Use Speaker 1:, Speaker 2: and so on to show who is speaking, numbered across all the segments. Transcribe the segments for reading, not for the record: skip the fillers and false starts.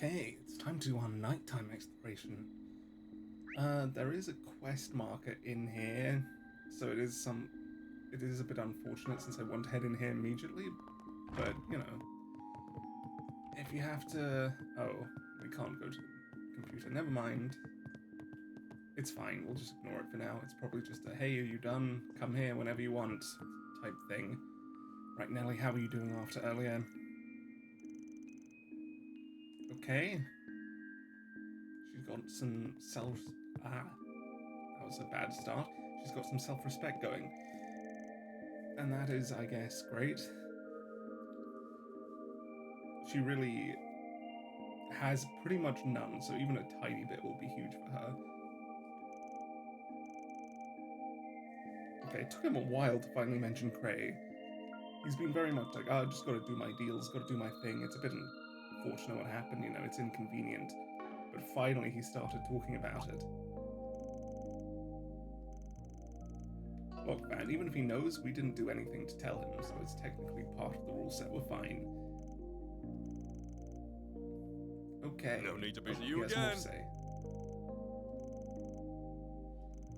Speaker 1: Okay, it's time to do our nighttime exploration. There is a quest marker in here, so it is a bit unfortunate since I want to head in here immediately, but, you know, if you have to... Oh, we can't go to the computer, never mind. It's fine, we'll just ignore it for now. It's probably just a, hey, are you done? Come here whenever you want, type thing. Right, Nelly, how are you doing after earlier? Okay. She's got some that was a bad start. She's got some self-respect going. And that is, I guess, great. She really has pretty much none, so even a tiny bit will be huge for her. Okay, it took him a while to finally mention Cray. He's been very much like, oh, I just gotta do my deals, gotta do my thing. It's a bit unfortunate what happened, you know, it's inconvenient. But finally he started talking about it. Look, man, even if he knows, we didn't do anything to tell him, so it's technically part of the rule set, we're fine. Okay.
Speaker 2: No need to be you again.
Speaker 1: Say.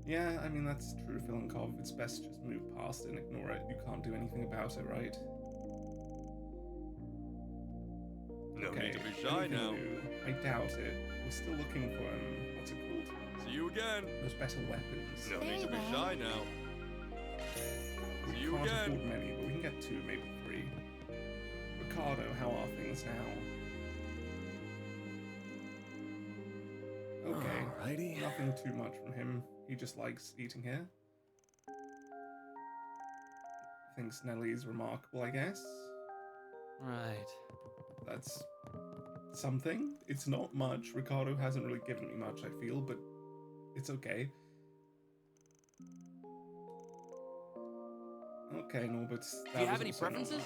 Speaker 1: Yeah, I mean, that's true, Filankov. It's best to just move past it and ignore it. You can't do anything about it, right?
Speaker 2: No need to be shy now.
Speaker 1: New? I doubt it. We're still looking for, what's it called?
Speaker 2: See you again.
Speaker 1: Those better weapons.
Speaker 2: No need to be shy now.
Speaker 1: We
Speaker 2: See you
Speaker 1: can't
Speaker 2: again.
Speaker 1: afford many, but we can get 2, maybe 3. Ricardo, how are things now? Okay,
Speaker 3: alrighty.
Speaker 1: Nothing too much from him. He just likes eating here. Thinks Nelly's remarkable, I guess.
Speaker 3: Right.
Speaker 1: That's something. It's not much. Ricardo hasn't really given me much, I feel, but it's okay. Okay, Norbert.
Speaker 3: Do you have any preferences?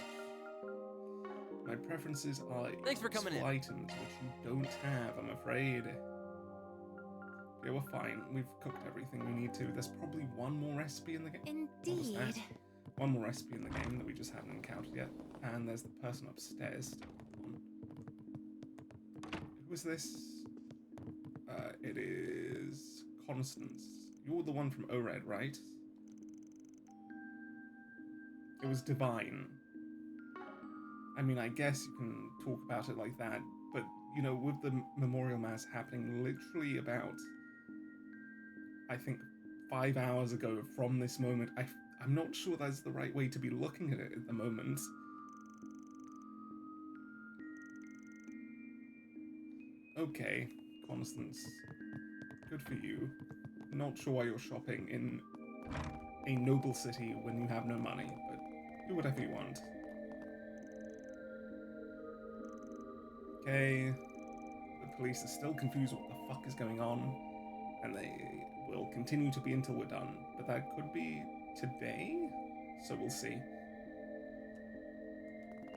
Speaker 1: My preferences are
Speaker 3: Thanks for coming in.
Speaker 1: items, which you don't have, I'm afraid. Yeah, we're fine. We've cooked everything we need to. There's probably one more recipe in the game.
Speaker 4: Indeed.
Speaker 1: One more recipe in the game that we just haven't encountered yet. And there's the person upstairs. Who is this? It is Constance. You're the one from ORED, right? It was Divine. I mean, I guess you can talk about it like that, but, you know, with the memorial mass happening literally about, I think, 5 hours ago from this moment, I'm not sure that's the right way to be looking at it at the moment. Okay, Constance. Good for you. Not sure why you're shopping in a noble city when you have no money, but do whatever you want. Okay. The police are still confused what the fuck is going on, and they will continue to be until we're done. But that could be today, so we'll see.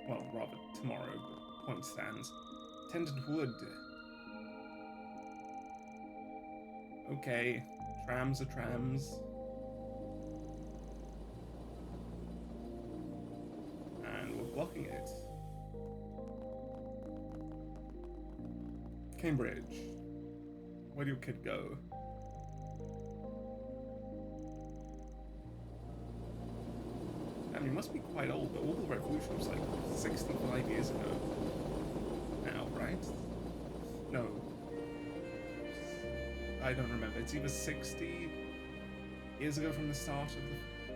Speaker 1: Well, rather tomorrow, but point stands. Tended wood. Okay, trams are trams. And we're blocking it. Cambridge. Where do your kid go? I mean, he must be quite old, but all the revolution was like 65 years ago. Now, right? No. I don't remember. It's either 60 years ago from the start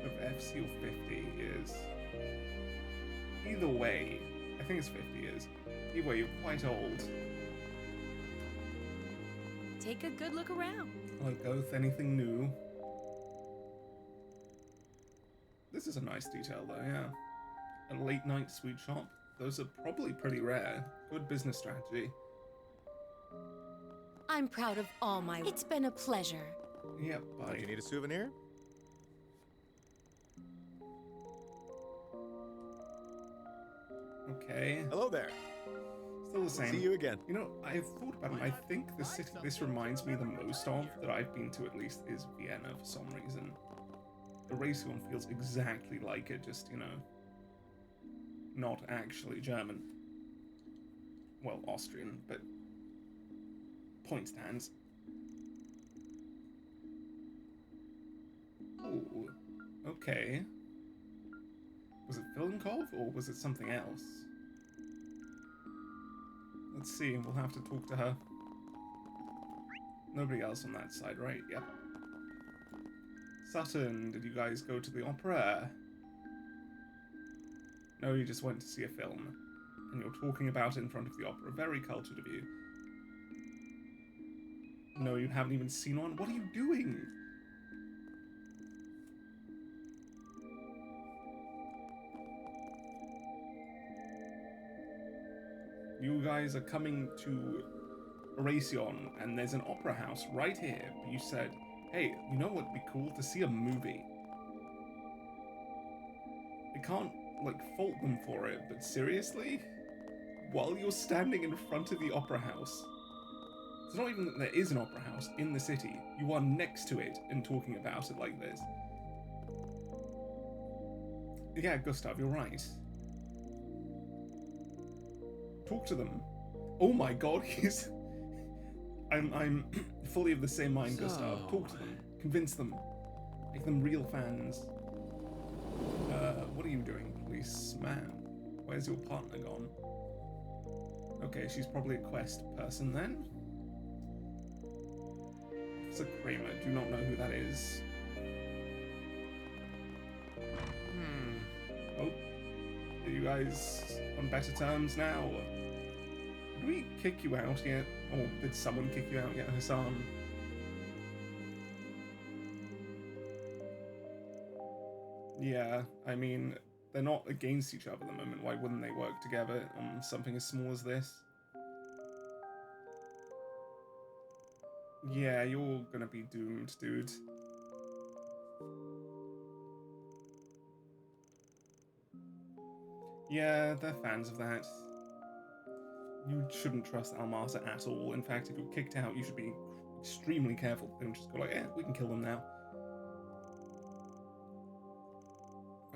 Speaker 1: of FC or 50 years. Either way, I think it's 50 years. Either way, you're quite old.
Speaker 4: Take a good look around.
Speaker 1: Like Oath, anything new? This is a nice detail though, yeah. A late night sweet shop. Those are probably pretty rare. Good business strategy.
Speaker 4: I'm proud of all my... It's been a pleasure.
Speaker 1: Yep,
Speaker 5: Do
Speaker 1: buddy.
Speaker 5: you need a souvenir?
Speaker 1: Okay.
Speaker 5: Hello there.
Speaker 1: Still the same.
Speaker 5: See you again.
Speaker 1: You know, I've thought about it. I think the city this reminds me the most of, that I've been to at least, is Vienna for some reason. Oracion feels exactly like it, just, you know, not actually German. Well, Austrian, but point stands. Ooh, okay. Was it Filmkov or was it something else? Let's see, we'll have to talk to her. Nobody else on that side, right? Yep. Sutton, did you guys go to the opera? No, you just went to see a film. And you're talking about it in front of the opera. Very cultured of you. No, you haven't even seen one? What are you doing? You guys are coming to Oracion, and there's an opera house right here. But you said, hey, you know what would be cool? To see a movie. I can't, like, fault them for it, but seriously? While you're standing in front of the opera house. It's not even that there is an opera house in the city. You are next to it and talking about it like this. Yeah, Gustav, you're right. Talk to them. Oh my god, he's... I'm fully of the same mind, Gustav. Talk to them. Convince them. Make them real fans. What are you doing, policeman? Where's your partner gone? Okay, she's probably a quest person then. Officer Kramer, do not know who that is. Oh, are you guys on better terms now? Did we kick you out yet? Or did someone kick you out yet, Hassan? Yeah, I mean, they're not against each other at the moment. Why wouldn't they work together on something as small as this? Yeah, you're gonna be doomed, dude. Yeah, they're fans of that. You shouldn't trust Almasa at all. In fact, if you're kicked out, you should be extremely careful. Don't just go like, yeah, we can kill them now.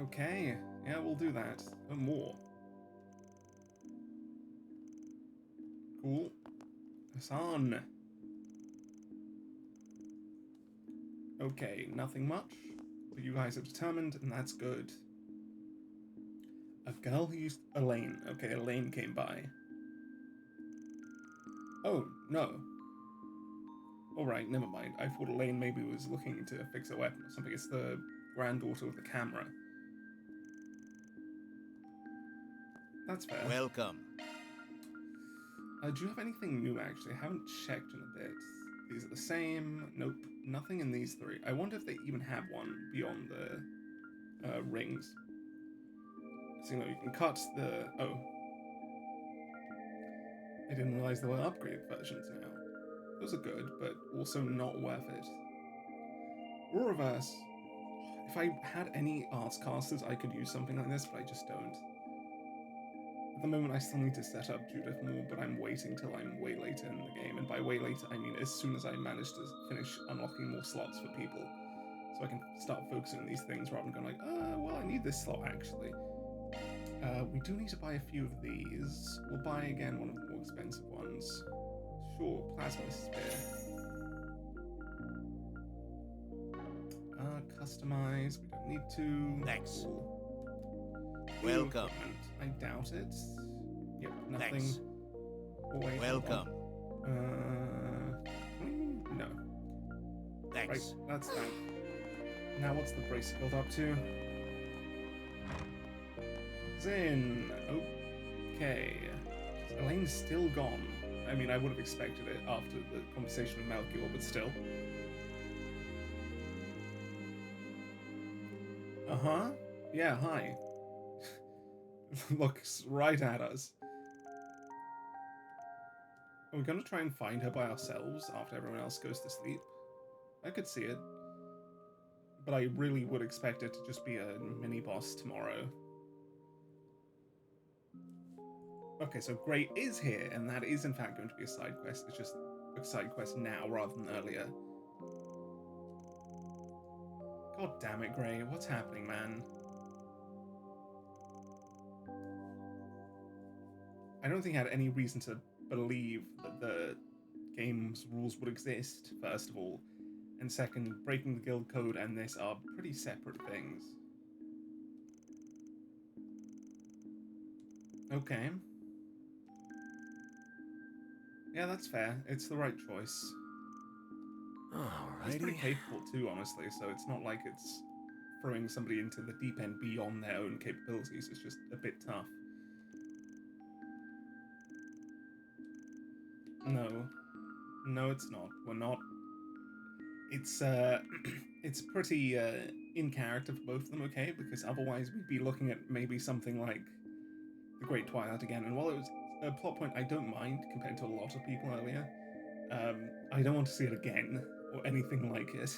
Speaker 1: Okay, yeah, we'll do that. No more. Cool. Hassan. Okay, nothing much. But you guys are determined, and that's good. A girl who used... Elaine. Okay, Elaine came by. Oh, no. Alright, never mind. I thought Elaine maybe was looking to fix a weapon or something. It's the granddaughter with the camera. That's fair.
Speaker 5: Welcome.
Speaker 1: Do you have anything new, actually? I haven't checked in a bit. These are the same. Nope. Nothing in these three. I wonder if they even have one beyond the rings. So, you know, you can cut the... Oh. I didn't realize there were upgraded versions now. Those are good, but also not worth it. Or reverse. If I had any arts casters, I could use something like this, but I just don't. At the moment, I still need to set up Judith more, but I'm waiting till I'm way later in the game. And by way later, I mean as soon as I manage to finish unlocking more slots for people. So I can start focusing on these things rather than going like, well, I need this slot, actually. We do need to buy a few of these. We'll buy, again, one of the more expensive ones. Sure, Plasma Spear. Customize. We don't need to.
Speaker 5: Thanks.
Speaker 1: Cool.
Speaker 5: Welcome.
Speaker 1: I doubt it. Yep, nothing.
Speaker 5: Thanks.
Speaker 1: Oh, wait,
Speaker 5: Welcome.
Speaker 1: No.
Speaker 5: Thanks.
Speaker 1: Right, that's that. Now what's the brace built up to? Zin. Okay. Elaine's still gone. I mean, I would have expected it after the conversation with Melchior, but still. Uh-huh. Yeah, hi. Looks right at us. Are we gonna try and find her by ourselves after everyone else goes to sleep? I could see it. But I really would expect it to just be a mini-boss tomorrow. Okay, so Grey is here, and that is in fact going to be a side quest. It's just a side quest now rather than earlier. God damn it, Grey. What's happening, man? I don't think I had any reason to believe that the game's rules would exist, first of all. And second, breaking the guild code and this are pretty separate things. Okay. Yeah, that's fair. It's the right choice. He's pretty
Speaker 2: Alrighty.
Speaker 1: capable too, honestly, so it's not like it's throwing somebody into the deep end beyond their own capabilities. It's just a bit tough. No. No, it's not. We're not. It's, it's pretty, in character for both of them, okay? Because otherwise we'd be looking at maybe something like The Great Twilight again. And while it was a plot point I don't mind compared to a lot of people earlier, I don't want to see it again or anything like it.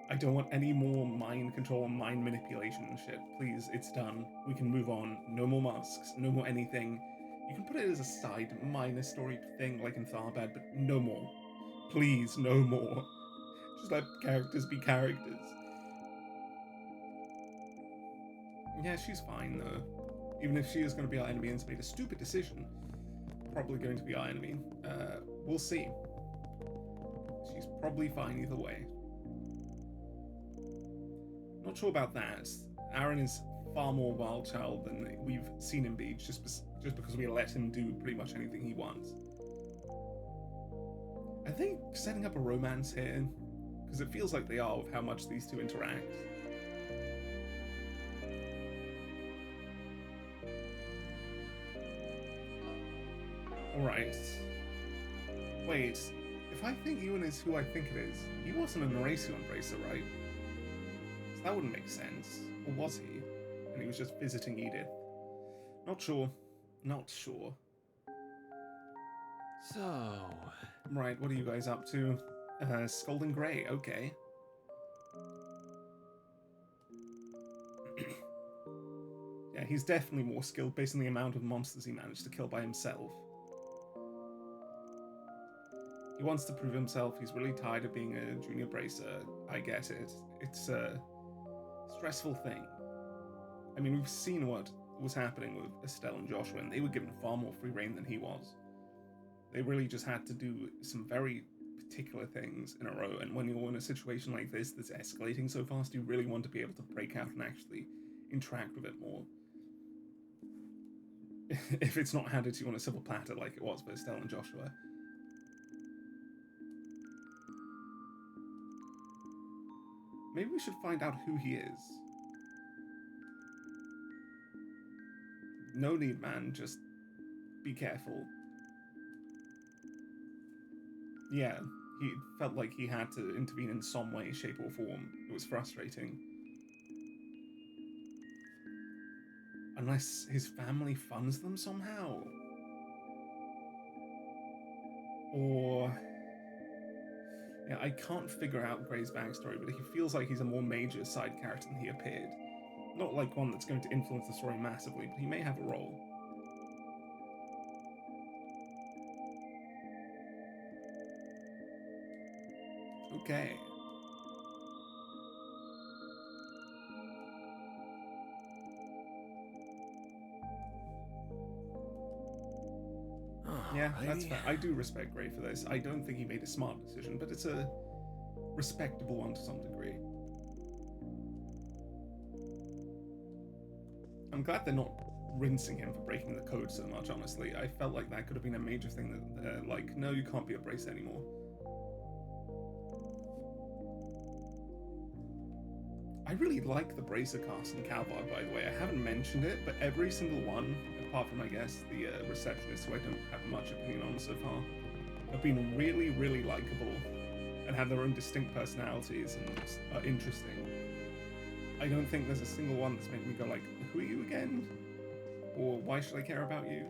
Speaker 1: I don't want any more mind control and mind manipulation and shit. Please, it's done. We can move on. No more masks. No more anything. You can put it as a side minor story thing like in Tharbad, but no more. Please, no more. Just let characters be characters. Yeah, she's fine though. Even if she is going to be our enemy and has made a stupid decision, probably going to be our enemy. We'll see. She's probably fine either way. Not sure about that. Aaron is far more wild child than we've seen him be, just because we let him do pretty much anything he wants. I think setting up a romance here, because it feels like they are with how much these two interact. Alright. Wait, if I think Ewan is who I think it is, he wasn't an Oracion bracer, right? So that wouldn't make sense. Or was he? And he was just visiting Edith. Not sure. Not sure.
Speaker 3: So...
Speaker 1: Right, what are you guys up to? Scalding Grey, okay. Yeah, he's definitely more skilled based on the amount of monsters he managed to kill by himself. He wants to prove himself. He's really tired of being a junior bracer. I get it. It's a stressful thing. I mean, we've seen what was happening with Estelle and Joshua, and they were given far more free reign than he was. They really just had to do some very particular things in a row, and when you're in a situation like this that's escalating so fast, you really want to be able to break out and actually interact with it more. If it's not handed to you on a silver platter like it was for Estelle and Joshua. Maybe we should find out who he is. No need, man. Just be careful. Yeah, he felt like he had to intervene in some way, shape, or form. It was frustrating. Unless his family funds them somehow? Or... Yeah, I can't figure out Grey's backstory, but he feels like he's a more major side character than he appeared. Not like one that's going to influence the story massively, but he may have a role. Okay. Yeah, that's fair. I do respect Grey for this. I don't think he made a smart decision, but it's a respectable one to some degree. I'm glad they're not rinsing him for breaking the code so much, honestly. I felt like that could have been a major thing that they're like, no, you can't be a brace anymore. I really like the bracer cast in Calvar, by the way. I haven't mentioned it, but every single one, apart from, I guess, the receptionist, who I don't have much opinion on so far, have been really, really likable and have their own distinct personalities and are interesting. I don't think there's a single one that's made me go like, who are you again? Or why should I care about you?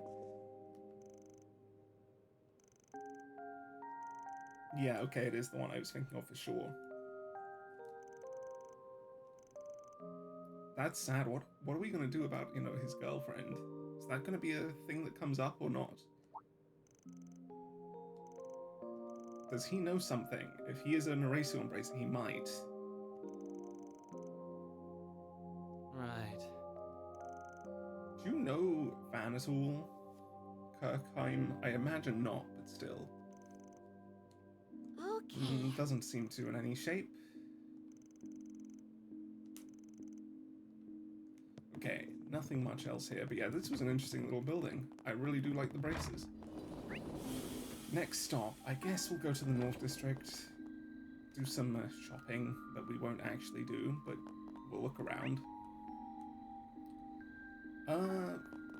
Speaker 1: Yeah, okay, it is the one I was thinking of for sure. That's sad. What are we gonna do about, you know, his girlfriend? Is that gonna be a thing that comes up or not? Does he know something? If he is an Oracion bracer, he might.
Speaker 3: Right.
Speaker 1: Do you know Van at all? Kirkheim? I imagine not, but still.
Speaker 4: Okay.
Speaker 1: Doesn't seem to in any shape. Okay, nothing much else here, but yeah, this was an interesting little building. I really do like the braces. Next stop, I guess we'll go to the North District, do some shopping that we won't actually do, but we'll look around.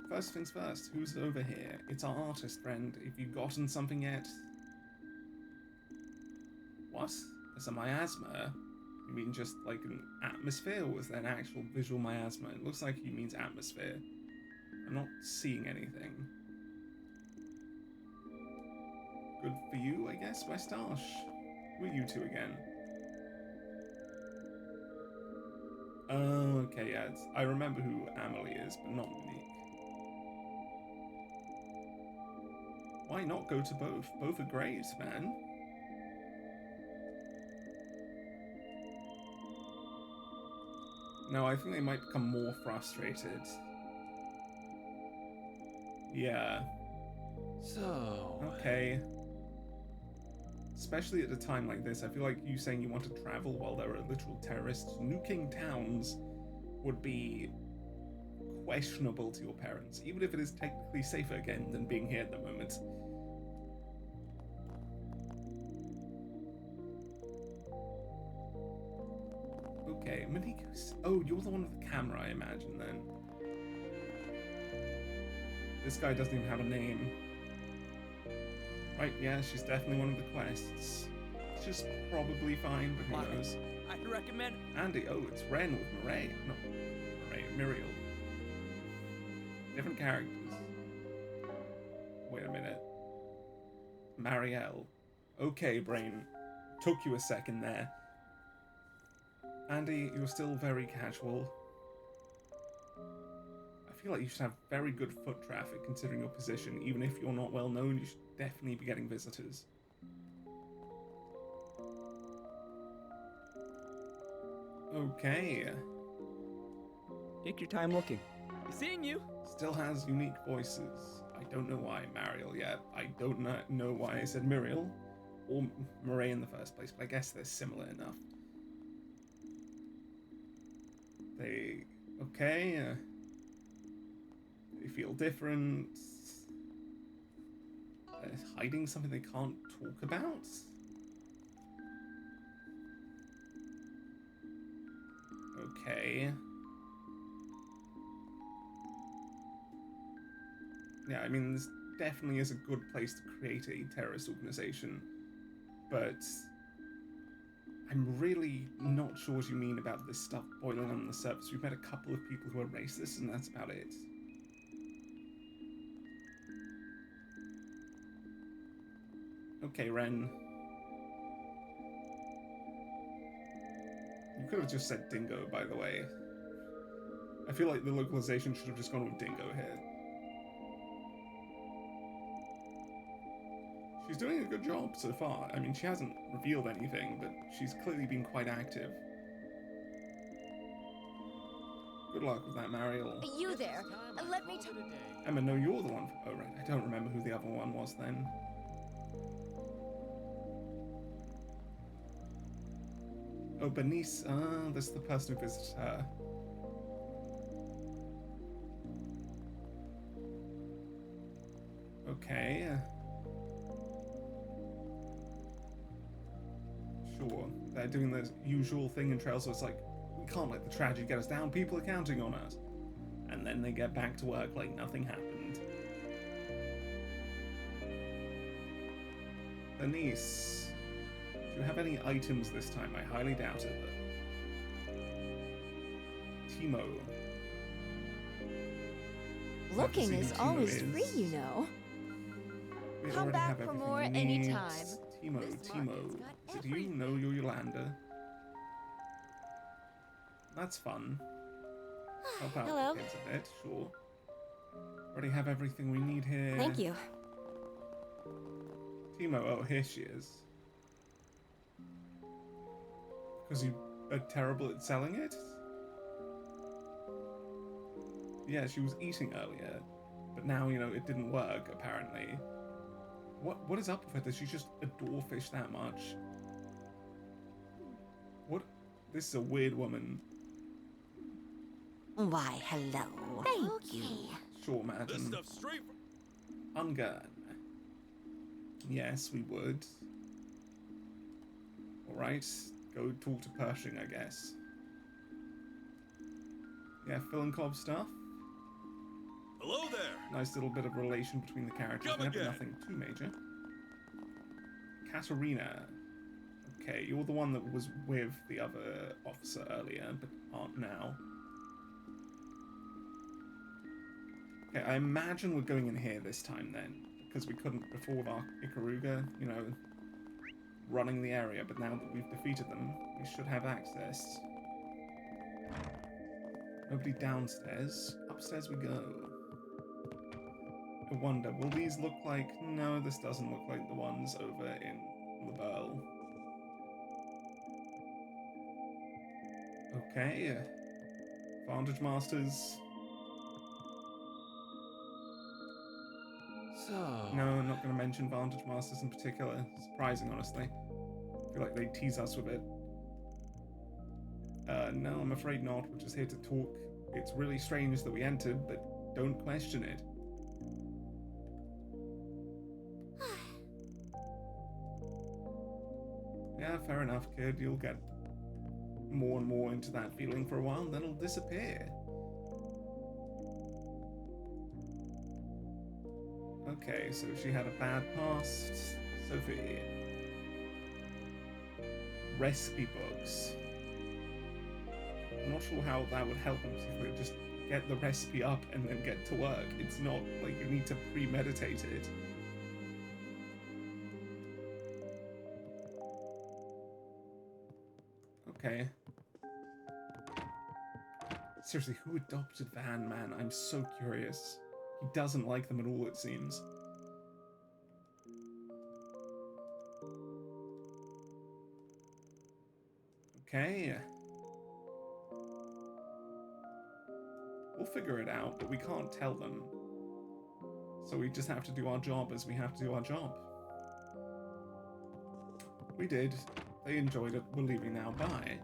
Speaker 1: First things first, who's over here? It's our artist friend. Have you gotten something yet? What? There's a miasma? You mean just like an atmosphere, or was there an actual visual miasma? It looks like he means atmosphere. I'm not seeing anything. Good for you, I guess, Westash. Who are you two again? Oh, okay, yeah. I remember who Amelie is, but not Monique. Why not go to both? Both are great, man. No, I think they might become more frustrated. Yeah.
Speaker 3: So.
Speaker 1: Okay. Especially at a time like this, I feel like you saying you want to travel while there are literal terrorists nuking towns would be questionable to your parents, even if it is technically safer again than being here at the moment. Okay, Monique. Oh, you're the one with the camera, I imagine, then. This guy doesn't even have a name. Right, yeah, she's definitely one of the quests. She's probably fine, but who knows?
Speaker 3: I'd recommend.
Speaker 1: Andy, oh, it's Ren with Murray. No, Murray, Muriel. Different characters. Wait a minute. Marielle. Okay, brain. Took you a second there. Andy, you're still very casual. I feel like you should have very good foot traffic considering your position. Even if you're not well known, you should definitely be getting visitors. Okay.
Speaker 5: Take your time looking.
Speaker 3: Seeing you.
Speaker 1: Still has unique voices. I don't know why Mariel yet. I don't know why I said Muriel or Murray in the first place, but I guess they're similar enough. Okay. They feel different. They're hiding something they can't talk about? Okay. Yeah, I mean, this definitely is a good place to create a terrorist organization, but I'm really not sure what you mean about this stuff boiling on the surface. We've met a couple of people who are racist, and that's about it. Okay, Ren. You could have just said dingo, by the way. I feel like the localization should have just gone with dingo here. She's doing a good job so far. I mean, she hasn't revealed anything, but she's clearly been quite active. Good luck with that, Mariel.
Speaker 4: You there. Let me talk.
Speaker 1: Emma, no, you're the one. Oh, right. I don't remember who the other one was then. Oh, Bernice. That's the person who visited her. Okay. Sure. They're doing the usual thing in Trails, so it's like, we can't let the tragedy get us down. People are counting on us. And then they get back to work like nothing happened. Bernice. Do you have any items this time? I highly doubt it, but... Timo.
Speaker 4: Looking is
Speaker 1: Timo
Speaker 4: always
Speaker 1: is.
Speaker 4: free, you know.
Speaker 1: We
Speaker 4: Come
Speaker 1: already
Speaker 4: back
Speaker 1: have
Speaker 4: for
Speaker 1: everything
Speaker 4: more
Speaker 1: we need.
Speaker 4: anytime.
Speaker 1: Timo,
Speaker 4: This
Speaker 1: Timo.
Speaker 4: market's got
Speaker 1: Did you know you're Yolanda? That's fun. Help out
Speaker 4: Hello.
Speaker 1: the kids a bit, sure. Already have everything we need here.
Speaker 4: Thank you.
Speaker 1: Timo, oh, here she is. Because you are terrible at selling it? Yeah, she was eating earlier. But now, you know, it didn't work, apparently. What is up with her? Does she just adore fish that much? What? This is a weird woman.
Speaker 4: Why, hello. Thank you.
Speaker 1: Sure,
Speaker 2: This
Speaker 1: madam.
Speaker 2: stuff's straight from...
Speaker 1: Ungun. Yes, we would. Alright, go talk to Pershing, I guess. Yeah, Phil and Cobb stuff.
Speaker 2: Hello there!
Speaker 1: Nice little bit of relation between the characters
Speaker 2: Come
Speaker 1: there, but
Speaker 2: again.
Speaker 1: nothing too major. Katerina. Okay, you're the one that was with the other officer earlier, but aren't now. Okay, I imagine we're going in here this time then, because we couldn't before with our Ikaruga, you know, running the area, but now that we've defeated them, we should have access. Nobody downstairs. Upstairs we go. I wonder, will these look like... No, this doesn't look like the ones over in LaBelle. Okay. Vantage Masters.
Speaker 3: So.
Speaker 1: No, I'm not going to mention Vantage Masters in particular. Surprising, honestly. I feel like they tease us with it. No, I'm afraid not. We're just here to talk. It's really strange that we entered, but don't question it. Yeah, fair enough, kid. You'll get more and more into that feeling for a while, then it'll disappear. Okay, so she had a bad past. Sophie. Recipe books. I'm not sure how that would help them if they just get the recipe up and then get to work. It's not like you need to premeditate it. Okay. Seriously, who adopted Van Man? I'm so curious. He doesn't like them at all, it seems. Okay. We'll figure it out, but we can't tell them. So we just have to do our job as we have to do our job. We did. They enjoyed it. We're leaving now. Bye.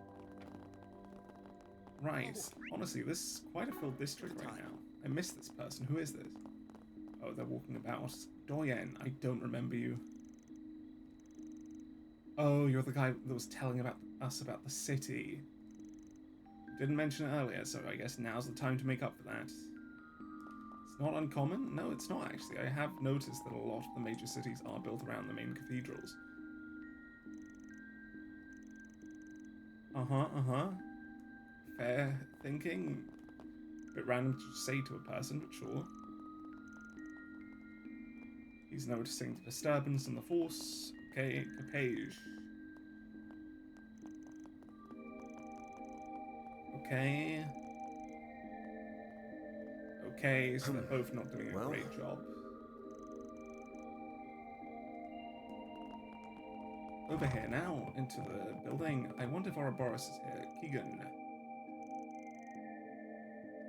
Speaker 1: Right. Honestly, this is quite a filled district right now. I miss this person. Who is this? Oh, they're walking about. Doyen, I don't remember you. Oh, you're the guy that was telling us about the city. Didn't mention it earlier, so I guess now's the time to make up for that. It's not uncommon. No, it's not actually. I have noticed that a lot of the major cities are built around the main cathedrals. Fair thinking. Bit random to say to a person, but sure. He's noticing the disturbance in the force. Okay, Capage. Okay. Okay, so they're both not doing a great job. Over here now, into the building. I wonder if Ouroboros is here. Keegan.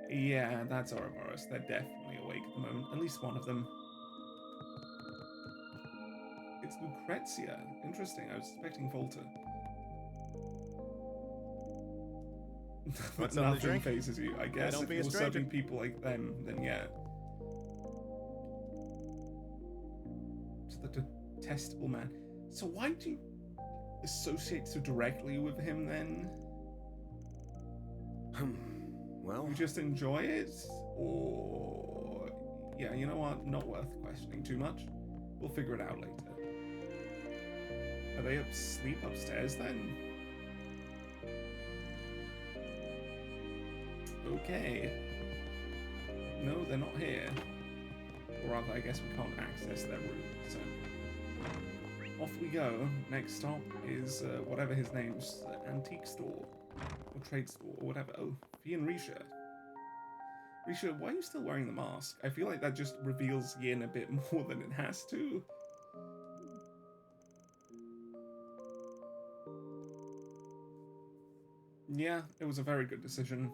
Speaker 1: Yeah, that's Ouroboros. They're definitely awake at the moment. At least one of them. It's Lucrezia. Interesting. I was expecting Volta.
Speaker 5: Want something to
Speaker 1: Nothing
Speaker 5: drink?
Speaker 1: phases you. I guess
Speaker 5: don't
Speaker 1: if
Speaker 5: be a
Speaker 1: you're
Speaker 5: stranger.
Speaker 1: serving people like them, then yeah. To the detestable man. So why do you associate so directly with him then?
Speaker 5: Well,
Speaker 1: You just enjoy it? Or... Yeah, you know what? Not worth questioning too much. We'll figure it out later. Are they asleep upstairs then? Okay. No, they're not here. Or rather, I guess we can't access their room, so... Off we go. Next stop is whatever his name's antique store. Or trade store, or whatever. Oh, Fee and Risha. Risha, why are you still wearing the mask? I feel like that just reveals Yin a bit more than it has to. Yeah, it was a very good decision.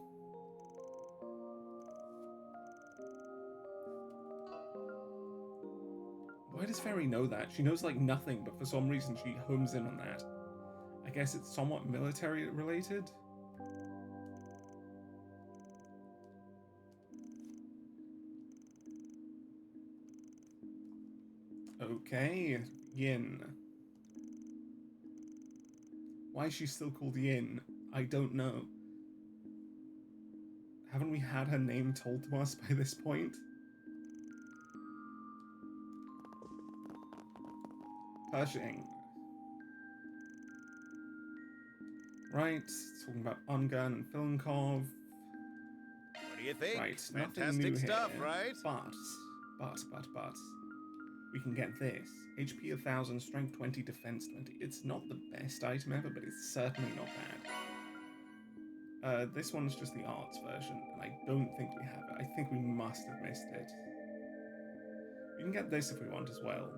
Speaker 1: does Fairy know that? She knows like nothing, but for some reason she homes in on that. I guess it's somewhat military related. Okay, Yin. Why is she still called Yin? I don't know. Haven't we had her name told to us by this point? Pershing. Right, talking about Ungun and Filnkov.
Speaker 2: What do you think?
Speaker 1: Right, nothing
Speaker 2: Fantastic
Speaker 1: new
Speaker 2: stuff,
Speaker 1: here.
Speaker 2: right?
Speaker 1: But, we can get this. HP 1000, Strength 20, Defense 20. It's not the best item ever, but it's certainly not bad. This one's just the arts version, and I don't think we have it. I think we must have missed it. We can get this if we want as well.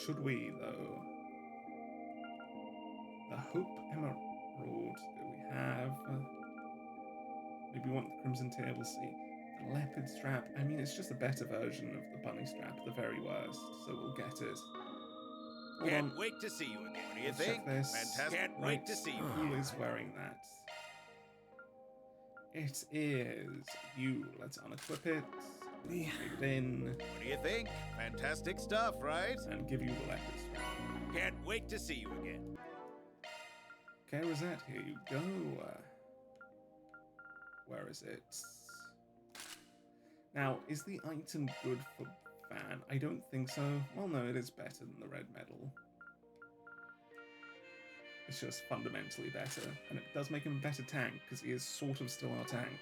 Speaker 1: Should we, though? The Hope Emerald that we have. Maybe we want the Crimson Tail, we'll see. The Leopard Strap. I mean, it's just a better version of the Bunny Strap, the very worst, so we'll get it. Hold
Speaker 2: Can't
Speaker 1: on.
Speaker 2: wait to see you again. What do you
Speaker 1: Let's
Speaker 2: think?
Speaker 1: check this.
Speaker 2: Fantastic. Can't wait to see you
Speaker 1: Who
Speaker 2: again.
Speaker 1: is wearing that? It is you. Let's unequip it. Trade it in.
Speaker 2: What do you think? Fantastic stuff, right?
Speaker 1: And give you the Leopard Strap.
Speaker 2: Can't wait to see you again.
Speaker 1: Okay, Rosette, here you go. Where is it? Now, is the item good for Van? I don't think so. Well, no, it is better than the red medal. It's just fundamentally better. And it does make him a better tank, because he is sort of still our tank.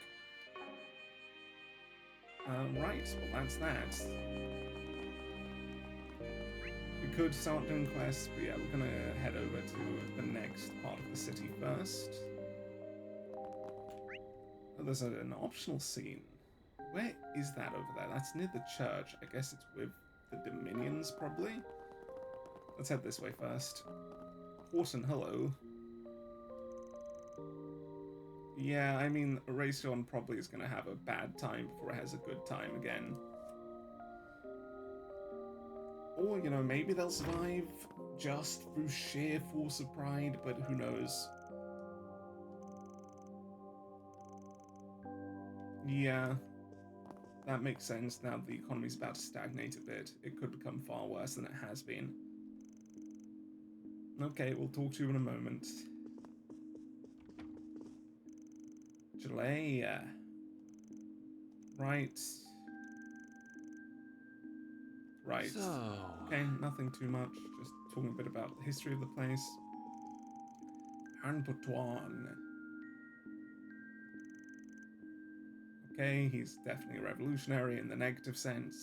Speaker 1: Right, well that's that. We could start doing quests, but yeah, we're gonna head over to the next part of the city first. Oh, there's an optional scene. Where is that over there? That's near the church. I guess it's with the Dominions, probably? Let's head this way first. Horton, hello. Yeah, I mean, Oracion probably is going to have a bad time before it has a good time again. Or, you know, maybe they'll survive just through sheer force of pride, but who knows. Yeah, that makes sense. Now the economy's about to stagnate a bit. It could become far worse than it has been. Okay, we'll talk to you in a moment. Jalea. Right. Right.
Speaker 3: So...
Speaker 1: Okay, nothing too much. Just talking a bit about the history of the place. Anne-Patoine. Okay, he's definitely a revolutionary in the negative sense.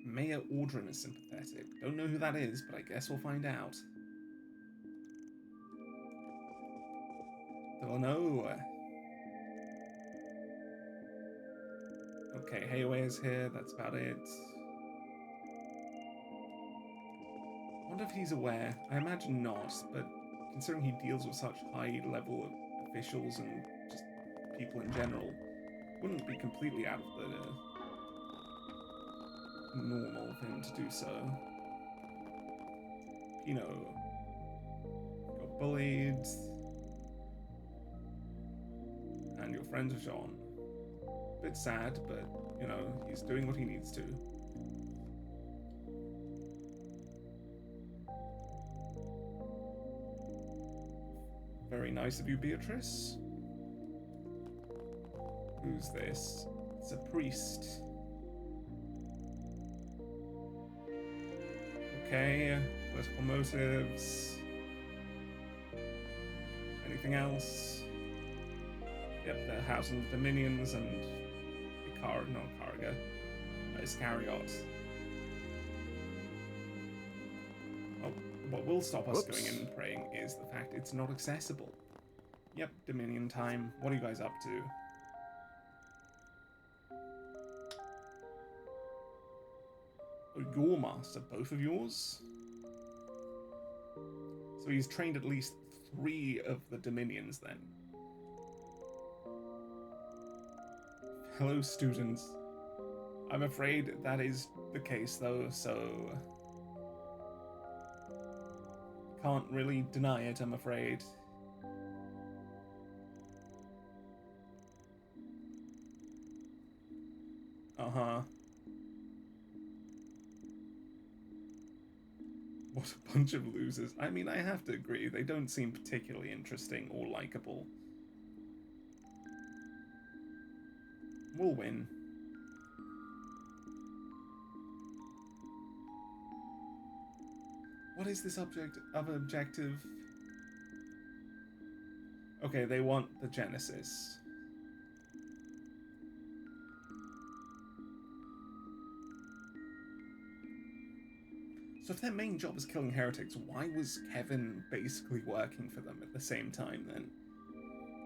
Speaker 1: Mayor Audrin is sympathetic. Don't know who that is, but I guess we'll find out. Delano. Okay, Hayway is here, that's about it. I wonder if he's aware. I imagine not, but considering he deals with such high level of officials and just people in general, wouldn't be completely out of the normal for him to do so. Pino got bullied, and your friend Jean. Bit sad, but you know, he's doing what he needs to. Very nice of you, Beatrice. Who's this? It's a priest. Okay, political motives. Anything else? Yep, they're housing the Dominions and Iscariot. Oh, what will stop us going in and praying is the fact it's not accessible. Yep, Dominion time. What are you guys up to? Oh, your master, both of yours? So he's trained at least 3 of the Dominions then. Hello, students. I'm afraid that is the case, though, so... Can't really deny it, I'm afraid. Uh-huh. What a bunch of losers. I mean, I have to agree, they don't seem particularly interesting or likable. We'll win. What is this objective? Okay, they want the Genesis. So if their main job is killing heretics, why was Kevin basically working for them at the same time then?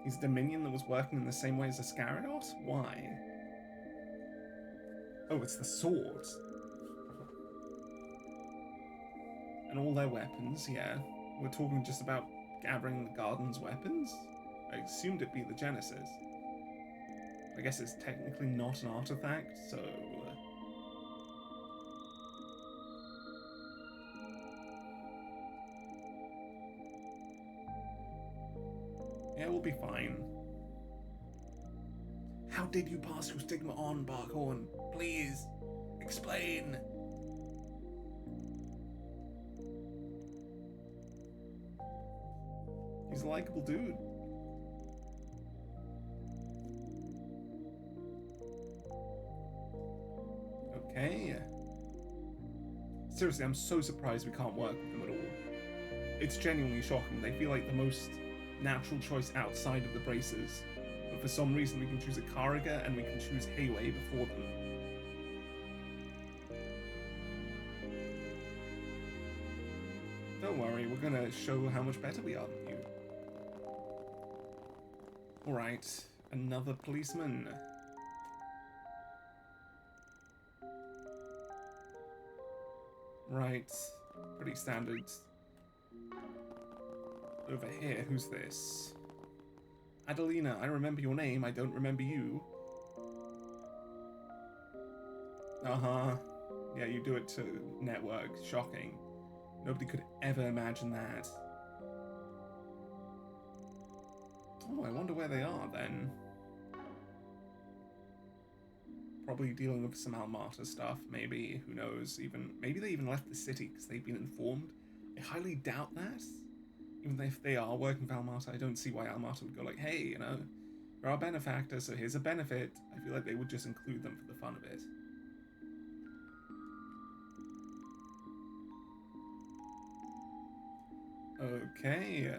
Speaker 1: He's a Dominion that was working in the same way as Iscariot? Why? Oh, it's the swords. And all their weapons, yeah. We're talking just about gathering the garden's weapons? I assumed it'd be the Genesis. I guess it's technically not an artifact, so... yeah, we'll be fine. How did you pass your stigma on, Barkhorn? Please, explain. He's a likable dude. Okay. Seriously, I'm so surprised we can't work with them at all. It's genuinely shocking. They feel like the most natural choice outside of the braces. But for some reason we can choose a Kariga and we can choose Hayway before them. Don't worry, we're gonna show how much better we are than you. Alright, another policeman. Right, pretty standard. Over here, who's this? Adelina, I remember your name, I don't remember you. Uh-huh. Yeah, you do it to network. Shocking. Nobody could ever imagine that. Oh, I wonder where they are then. Probably dealing with some Almata stuff, maybe. Who knows? Maybe they even left the city because they've been informed. I highly doubt that. Even if they are working for Almata, I don't see why Almata would go like, hey, you know, you're our benefactor, so here's a benefit. I feel like they would just include them for the fun of it. Okay.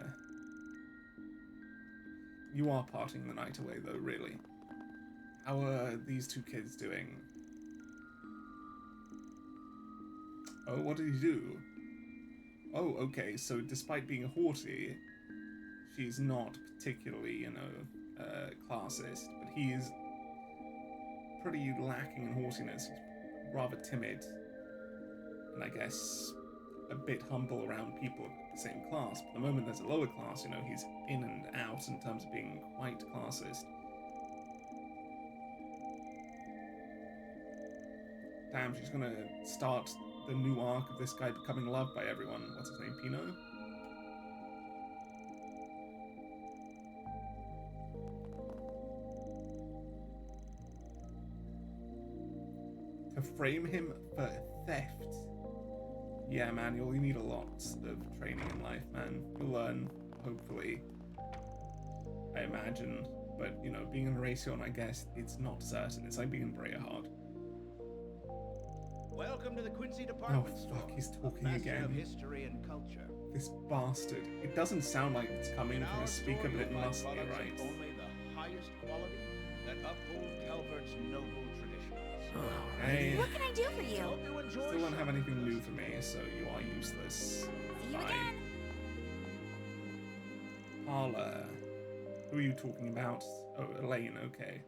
Speaker 1: You are parting the night away, though, really. How are these two kids doing? Oh, what did he do? Oh, okay, so despite being haughty, she's not particularly, you know, classist, but he is pretty lacking in haughtiness. He's rather timid, and I guess a bit humble around people of the same class. But the moment there's a lower class, you know, he's in and out in terms of being quite classist. Damn, she's gonna start the new arc of this guy becoming loved by everyone. What's his name, Pino? To frame him for theft. Yeah, man, you'll need a lot of training in life, man. You'll learn, hopefully. I imagine. But, you know, being an Oracion, I guess, it's not certain. It's like being in Brayhard.
Speaker 2: Welcome to the Quincy Department
Speaker 1: Oh,
Speaker 2: Store.
Speaker 1: fuck, he's talking
Speaker 2: a master
Speaker 1: again.
Speaker 2: of history and culture.
Speaker 1: This bastard. It doesn't sound like it's coming from a speaker, but it must be, right?
Speaker 2: Only the highest quality that uphold Calvert's noble traditions.
Speaker 1: Hey,
Speaker 4: What can I do for you?
Speaker 2: Hope you enjoy
Speaker 1: still don't have
Speaker 2: shopping
Speaker 1: anything
Speaker 2: with
Speaker 1: new
Speaker 2: us.
Speaker 1: for me, so you are useless.
Speaker 4: See you
Speaker 1: Bye.
Speaker 4: again.
Speaker 1: Paula. Who are you talking about? Oh, Elaine, okay.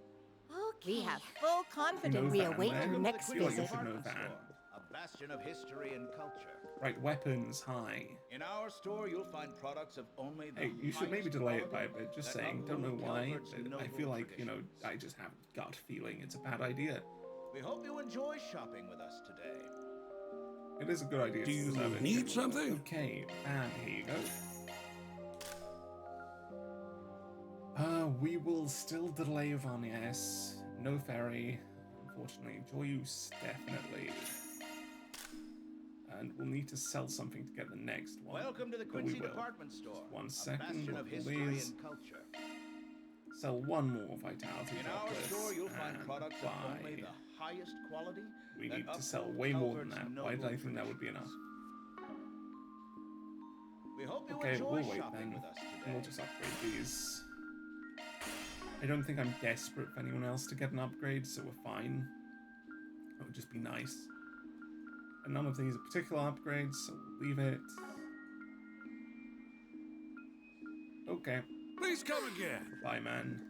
Speaker 4: Okay.
Speaker 6: We have full
Speaker 1: Who
Speaker 6: confidence.
Speaker 1: knows
Speaker 6: We
Speaker 1: that,
Speaker 6: await
Speaker 1: man?
Speaker 6: your
Speaker 2: Welcome to
Speaker 6: next
Speaker 2: the
Speaker 1: I feel like
Speaker 2: Quincy
Speaker 1: you
Speaker 6: visit.
Speaker 1: should know
Speaker 2: Department
Speaker 1: that.
Speaker 2: Store, bastion of history and culture.
Speaker 1: Right, weapons, hi.
Speaker 2: In our store, you'll find products of only the
Speaker 1: Hey, you should maybe
Speaker 2: highest
Speaker 1: delay it by
Speaker 2: quality
Speaker 1: a bit, just
Speaker 2: that
Speaker 1: saying. Don't know
Speaker 2: uphold
Speaker 1: why,
Speaker 2: Calvert's
Speaker 1: but I
Speaker 2: noble
Speaker 1: feel like, you know,
Speaker 2: traditions.
Speaker 1: I just have a gut feeling it's a bad idea.
Speaker 2: We hope you enjoy shopping with us today.
Speaker 1: It is a good idea
Speaker 6: Do
Speaker 1: to
Speaker 6: you
Speaker 1: deserve it.
Speaker 6: need something?
Speaker 1: Okay, and here you go. We will still delay Varnies. No ferry, unfortunately. Joyous, definitely. And we'll need to sell something to get the next one.
Speaker 2: Welcome to the
Speaker 1: but we
Speaker 2: Quincy
Speaker 1: will.
Speaker 2: department store.
Speaker 1: Just one
Speaker 2: A
Speaker 1: second,
Speaker 2: bastion of history
Speaker 1: please.
Speaker 2: and culture.
Speaker 1: Sell one more vitality
Speaker 2: In our
Speaker 1: droplets
Speaker 2: store, you'll find
Speaker 1: and
Speaker 2: products of only
Speaker 1: buy.
Speaker 2: the highest quality.
Speaker 1: We
Speaker 2: that
Speaker 1: need to sell
Speaker 2: uphold
Speaker 1: way more than
Speaker 2: Calvert's
Speaker 1: that. Why did I
Speaker 2: noble
Speaker 1: think that would be enough?
Speaker 2: traditions. We hope you
Speaker 1: Okay,
Speaker 2: enjoy
Speaker 1: we'll wait
Speaker 2: shopping
Speaker 1: then.
Speaker 2: with us
Speaker 1: And
Speaker 2: today.
Speaker 1: we'll just upgrade these. I don't think I'm desperate for anyone else to get an upgrade, so we're fine. That would just be nice. And none of these are particular upgrades, so we'll leave it. Okay,
Speaker 6: Please come again.
Speaker 1: bye, man.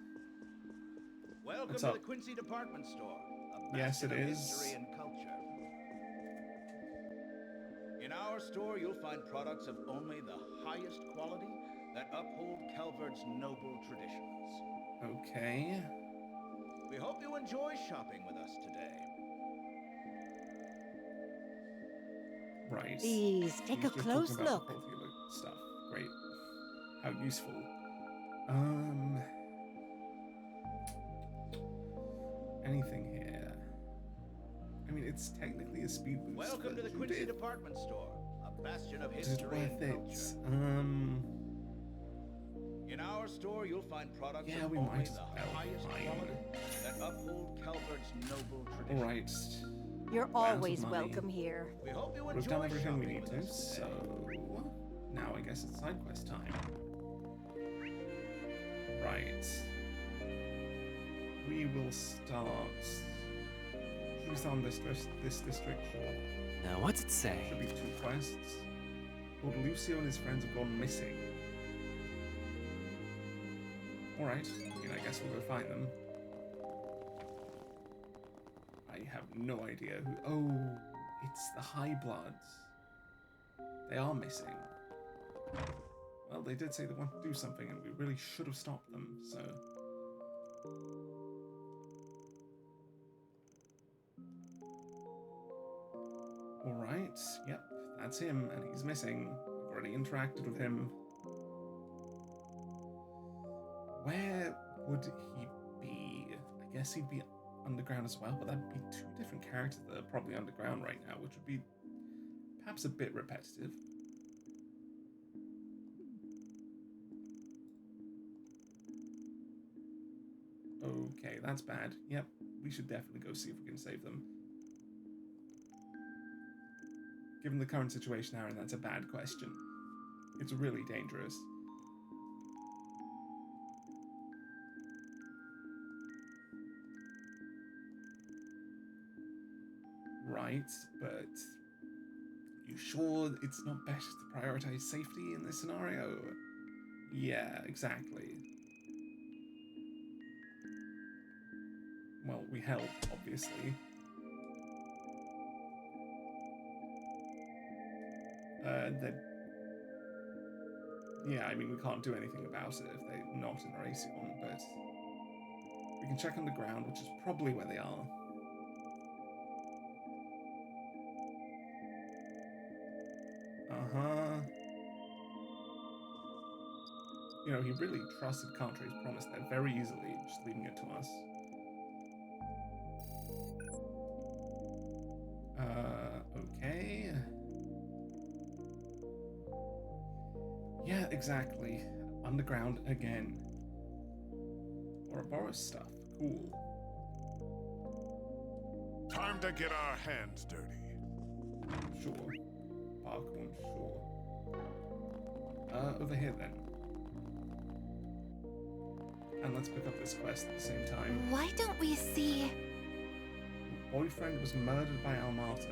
Speaker 2: Welcome
Speaker 1: What's
Speaker 2: to
Speaker 1: up?
Speaker 2: the Quincy department store. A
Speaker 1: Yes,
Speaker 2: bastion
Speaker 1: it
Speaker 2: of
Speaker 1: is.
Speaker 2: history and culture. In our store, you'll find products of only the highest quality that uphold Calvert's noble traditions.
Speaker 1: Okay.
Speaker 2: We hope you enjoy shopping with us today.
Speaker 1: Right.
Speaker 4: Please take
Speaker 1: He's
Speaker 4: a
Speaker 1: just
Speaker 4: close
Speaker 1: talking about
Speaker 4: look.
Speaker 1: the quality of the stuff. Great. How useful. Anything here? I mean, it's technically a speed boost.
Speaker 2: Welcome to
Speaker 1: but
Speaker 2: the
Speaker 1: would
Speaker 2: Quincy
Speaker 1: it-
Speaker 2: department store. A bastion of
Speaker 1: Is it
Speaker 2: history and
Speaker 1: worth it?
Speaker 2: culture. In our store, you'll find products
Speaker 1: Yeah,
Speaker 2: of
Speaker 1: we
Speaker 2: only
Speaker 1: might
Speaker 2: the
Speaker 1: as well
Speaker 2: highest
Speaker 1: find.
Speaker 2: quality that uphold Calvert's noble traditions.
Speaker 1: Alright.
Speaker 4: You're
Speaker 1: Rounds of
Speaker 4: always
Speaker 1: money.
Speaker 4: welcome here.
Speaker 2: We hope you
Speaker 1: We've
Speaker 2: enjoy
Speaker 1: done everything we
Speaker 2: shopping
Speaker 1: need
Speaker 2: with
Speaker 1: to,
Speaker 2: us today.
Speaker 1: so now I guess it's side quest time. Right. We will start. Should we start on this district?
Speaker 3: Now, what's it say?
Speaker 1: Should be 2 quests. Lord Lucio and his friends have gone missing. Alright, I mean, I guess we'll go find them. I have no idea who. Oh, it's the High Bloods. They are missing. Well, they did say they wanted to do something, and we really should have stopped them, so. Alright, yep, that's him, and he's missing. We've already interacted with him. Where would he be? I guess he'd be underground as well, but that'd be 2 different characters that are probably underground right now, which would be perhaps a bit repetitive. Okay, that's bad. Yep, we should definitely go see if we can save them. Given the current situation, Aaron, that's a bad question. It's really dangerous. Right, but you sure it's not better to prioritize safety in this scenario? Yeah, exactly. Well, we help, obviously. Yeah, I mean, we can't do anything about it if they're not in Oracion, but we can check underground, which is probably where they are. Uh-huh. You know, he really trusted Cartre's promise there very easily, just leaving it to us. Okay. Yeah, exactly. Underground again. Ouroboros stuff. Cool.
Speaker 6: Time to get our hands dirty.
Speaker 1: Sure. Parkwound, sure. Over here then. And let's pick up this quest at the same time.
Speaker 4: Why don't we see?
Speaker 1: Your boyfriend was murdered by Almata.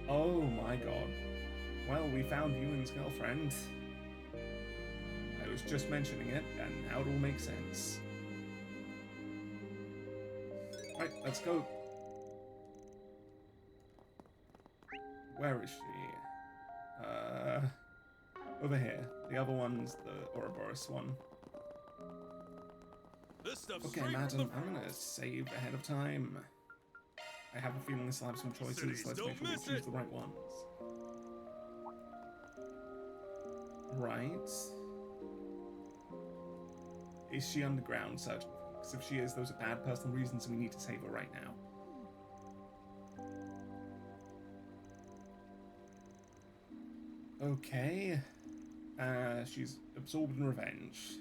Speaker 1: Oh my god. Well, we found Ewan's girlfriend. I was just mentioning it, and now it all makes sense. Right, let's go. Where is she? Over here. The other one's the Ouroboros one.
Speaker 6: This stuff's
Speaker 1: Okay,
Speaker 6: straight from
Speaker 1: madam,
Speaker 6: the
Speaker 1: I'm gonna save ahead of time. I have a feeling this will have some choices.
Speaker 6: Cities,
Speaker 1: Let's make
Speaker 6: don't
Speaker 1: sure we
Speaker 6: miss
Speaker 1: choose
Speaker 6: it.
Speaker 1: the right ones. Right. Is she underground, certainly? Because if she is, those are bad personal reasons and we need to save her right now. Okay. She's absorbed in revenge.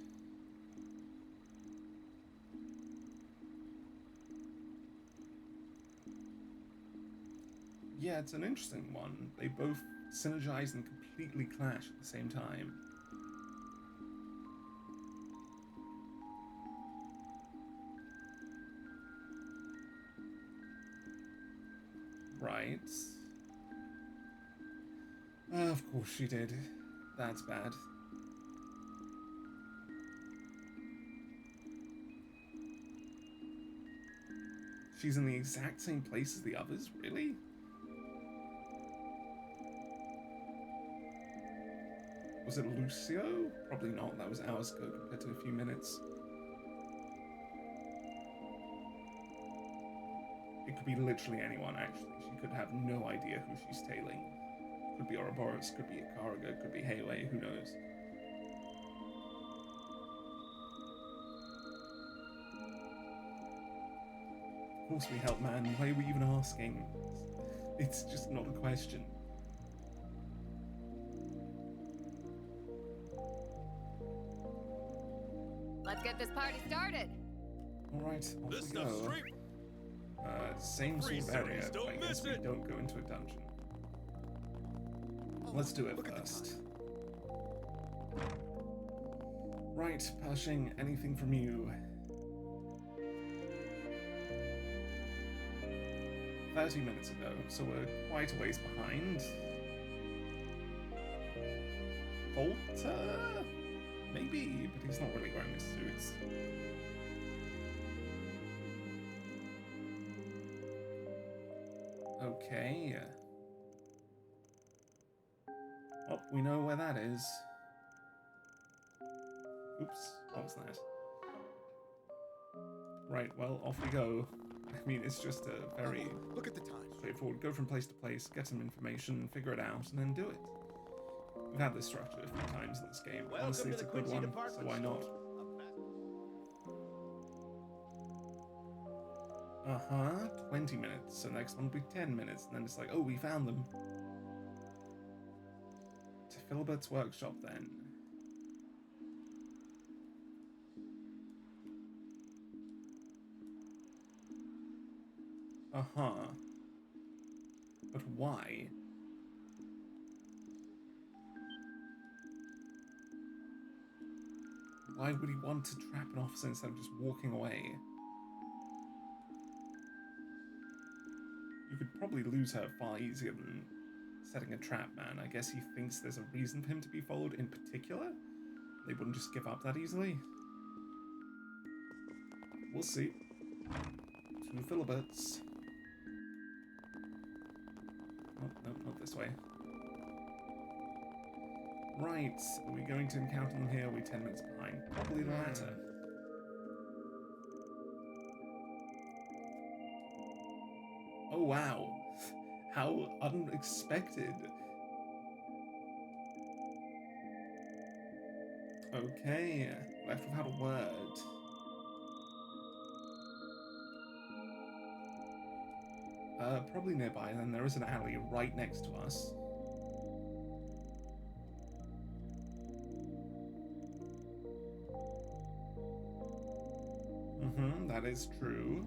Speaker 1: Yeah, it's an interesting one. They both synergize and completely clash at the same time. Right. Of course she did. That's bad. She's in the exact same place as the others? Really? Was it Lucio? Probably not. That was hours ago compared to a few minutes. It could be literally anyone, actually. She could have no idea who she's tailing. Could be Ouroboros, could be Ikaraga, could be Heywei, who knows? Of course we help, man. Why are we even asking? It's just not a question.
Speaker 7: Let's get this party started.
Speaker 1: Alright, off
Speaker 6: This
Speaker 1: we
Speaker 6: stuff's
Speaker 1: go.
Speaker 6: straight.
Speaker 1: Same sort
Speaker 6: Free
Speaker 1: of area,
Speaker 6: cities,
Speaker 1: but I
Speaker 6: don't
Speaker 1: guess
Speaker 6: miss
Speaker 1: we
Speaker 6: it.
Speaker 1: don't go into a dungeon. Let's do it first. Right, Pershing, anything from you? 30 minutes ago, so we're quite a ways behind. Volta? Maybe, but he's not really wearing his suits. Okay. Oh, we know where that is. Oops, what was that? Right, well, off we go. I mean, it's just a very
Speaker 8: Look at the time.
Speaker 1: straightforward. Go from place to place, get some information, figure it out, and then do it. We've had this structure a few times in this game. Honestly, it's a good one, so why not? Uh-huh, 20 minutes. So next one will be 10 minutes, and then it's like, oh, we found them. To Philbert's workshop, then. Uh-huh. But why? Why would he want to trap an officer instead of just walking away? You could probably lose her far easier than setting a trap, man. I guess he thinks there's a reason for him to be followed in particular? They wouldn't just give up that easily? We'll see. 2 Philiberts. Oh, no, not this way. Right, are we going to encounter them here? Are we 10 minutes behind? Probably the latter. Oh wow, how unexpected. Okay, left without a word. Probably nearby, and then there is an alley right next to us. That is true.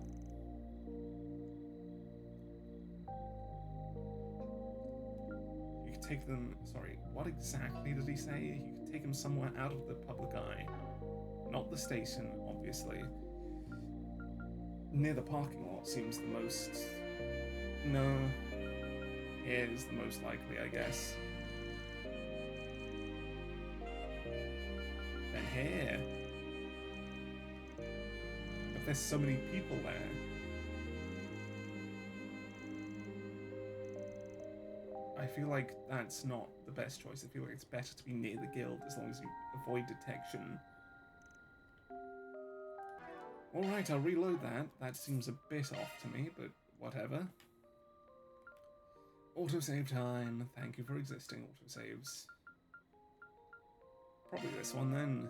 Speaker 1: You could take them, sorry, what exactly did he say? You could take them somewhere out of the public eye. Not the station, obviously. Near the parking lot seems the most... No. Here is the most likely, I guess. Then here. But there's so many people there. I feel like that's not the best choice. I feel like it's better to be near the guild as long as you avoid detection. Alright, I'll reload that. That seems a bit off to me, but whatever. Autosave time. Thank you for existing, autosaves. Probably this one then.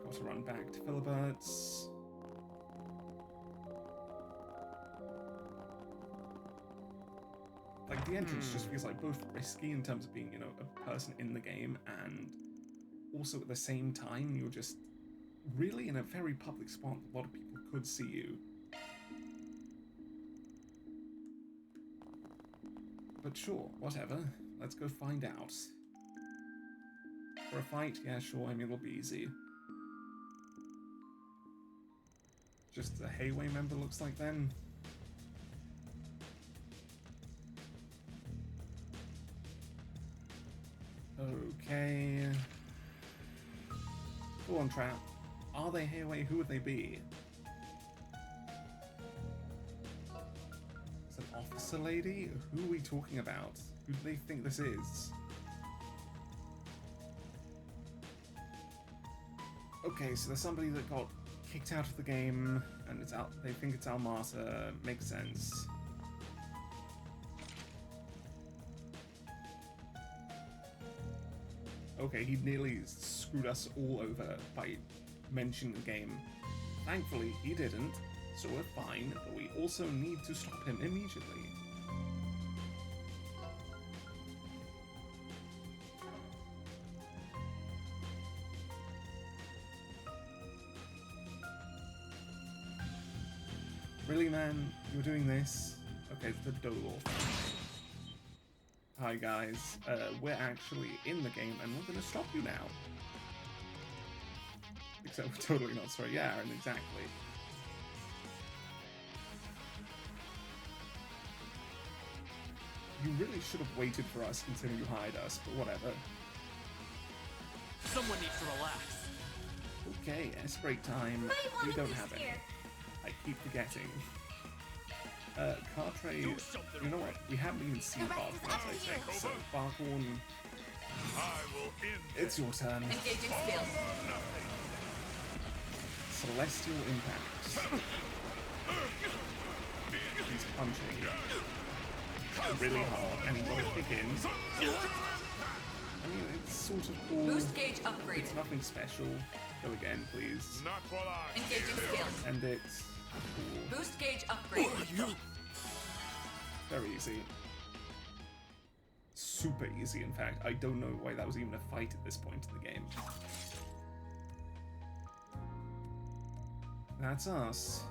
Speaker 1: Got to run back to Philibert's. Like, the entrance just feels like both risky in terms of being, you know, a person in the game, and also at the same time, you're just really in a very public spot. A lot of people could see you. But sure, whatever. Let's go find out. For a fight, yeah, sure, I mean, it'll be easy. Just a Hayway member looks like then. Okay. Go on, Trap. Are they Hayway? Who would they be? Is an officer lady? Who are we talking about? Who do they think this is? Okay, so there's somebody that got kicked out of the game, and it's out. They think it's Almata. Makes sense. Okay, he nearly screwed us all over by mentioning the game. Thankfully, he didn't, so we're fine, but we also need to stop him immediately. Really, man? You're doing this? Okay, it's the Dolor. Hi guys, we're actually in the game and we're gonna stop you now. Except we're totally not sorry, yeah, and exactly. You really should have waited for us until you hired us, but whatever.
Speaker 3: Someone needs to relax.
Speaker 1: Okay, S-break time. We don't have any. I keep forgetting. Cartray, you know what? We haven't even seen Barkhorn, I think, so Barkhorn, it's your turn.
Speaker 7: Engaging skill.
Speaker 1: Celestial Impact. He's punching really hard, and he got a kick in. I mean, it's sort of cool.
Speaker 7: Boost gauge upgrade.
Speaker 1: It's nothing special. Go again, please.
Speaker 6: Not while I
Speaker 7: Engaging skill.
Speaker 1: And it's cool.
Speaker 7: Boost gauge upgrade.
Speaker 1: Very easy. Super easy, in fact. I don't know why that was even a fight at this point in the game. That's us.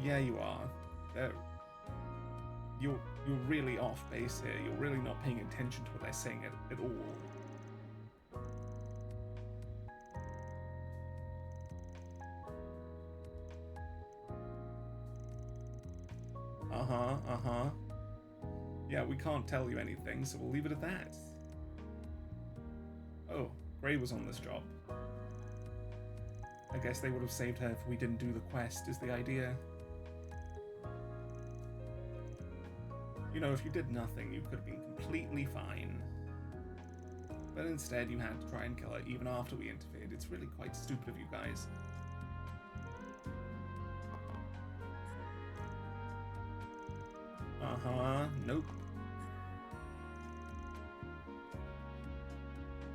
Speaker 1: Yeah, you are. You're really off base here. You're really not paying attention to what they're saying at all. Yeah, we can't tell you anything, so we'll leave it at that. Oh, Grey was on this job. I guess they would have saved her if we didn't do the quest, is the idea. You know, if you did nothing, you could have been completely fine. But instead, you had to try and kill her even after we interfered. It's really quite stupid of you guys. Nope.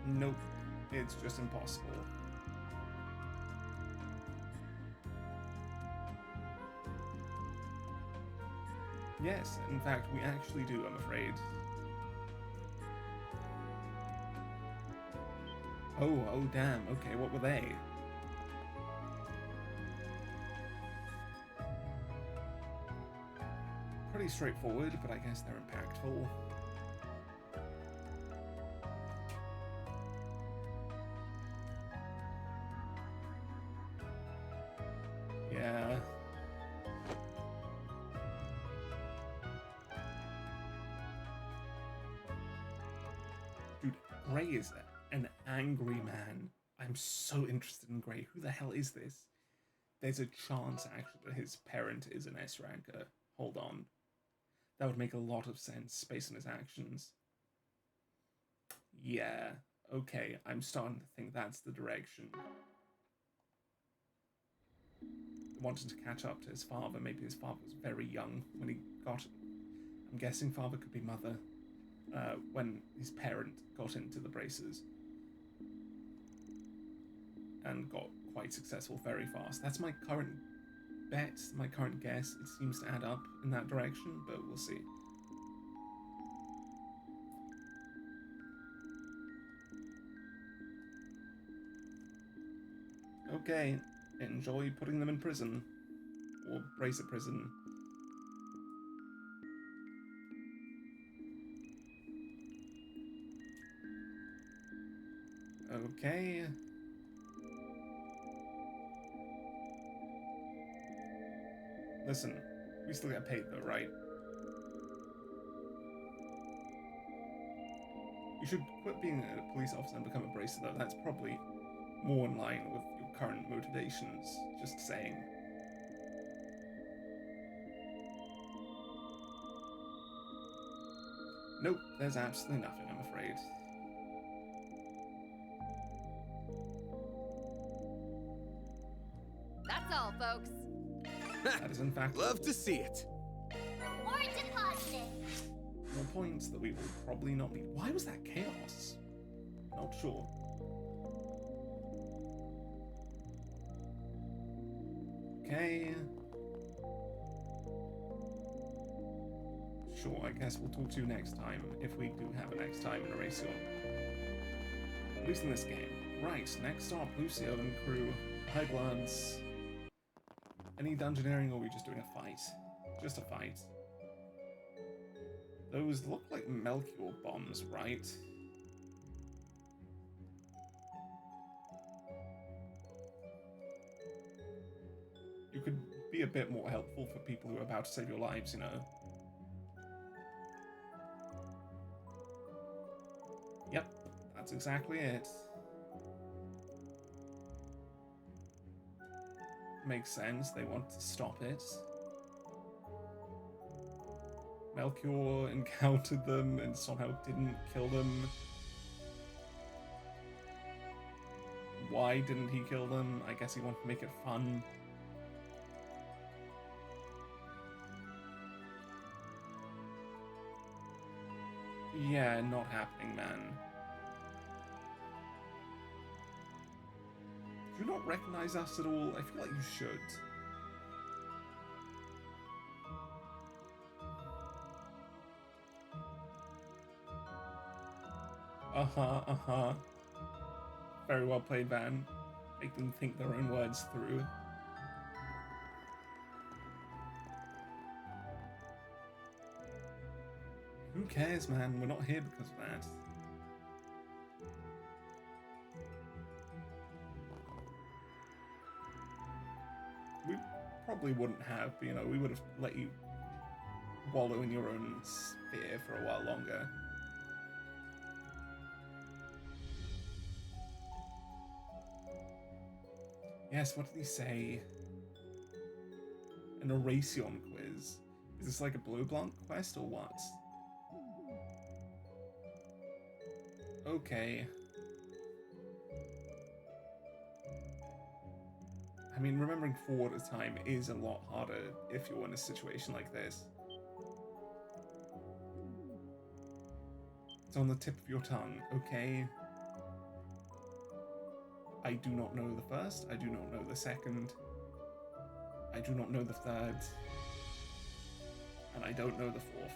Speaker 1: Nope. It's just impossible. Yes, in fact, we actually do, I'm afraid. Oh damn, okay, what were they? Pretty straightforward, but I guess they're impactful. Yeah. Dude, Grey is an angry man. I'm so interested in Grey. Who the hell is this? there's a chance actually that his parent is an S ranker. Hold on. That would make a lot of sense based on his actions. Yeah, okay, I'm starting to think that's the direction. Wanted to catch up to his father. Maybe his father was very young when he got... I'm guessing father could be mother. When his parent got into the braces. And got quite successful very fast. That's my current bet, my current guess. It seems to add up in that direction, but we'll see. Okay, enjoy putting them in prison. Or bracer prison. Okay. Listen, we still get paid though, right? You should quit being a police officer and become a bracer though. That's probably more in line with your current motivations. Just saying. Nope, there's absolutely nothing, I'm afraid.
Speaker 7: That's all, folks.
Speaker 1: That is in fact
Speaker 8: Love to see it.
Speaker 4: Or deposit.
Speaker 1: more points that we will probably not need. Why was that chaos? Not sure. Okay. Sure, I guess we'll talk to you next time, if we do have a next time in Oracion. At least in this game. Right, next stop, Lucio and crew. High Bloods. Any dungeoneering, or are we just doing a fight? Just a fight. Those look like Melchior bombs, right? You could be a bit more helpful for people who are about to save your lives, you know? Yep, that's exactly it. Makes sense, they want to stop it. Melchior encountered them and somehow didn't kill them. Why didn't he kill them? I guess he wanted to make it fun. Yeah, not happening, man. Do you not recognize us at all? I feel like you should. Uh-huh. Very well played, Van. Make them think their own words through. Who cares, man? We're not here because of that. We probably wouldn't have, but, you know, we would have let you wallow in your own sphere for a while longer. Yes, what did he say? An Oracion quiz. Is this like a Blue Blanc quest or what? Okay. I mean, remembering forward at a time is a lot harder if you're in a situation like this. It's on the tip of your tongue, okay? I do not know the first, I do not know the second, I do not know the third, and I don't know the fourth.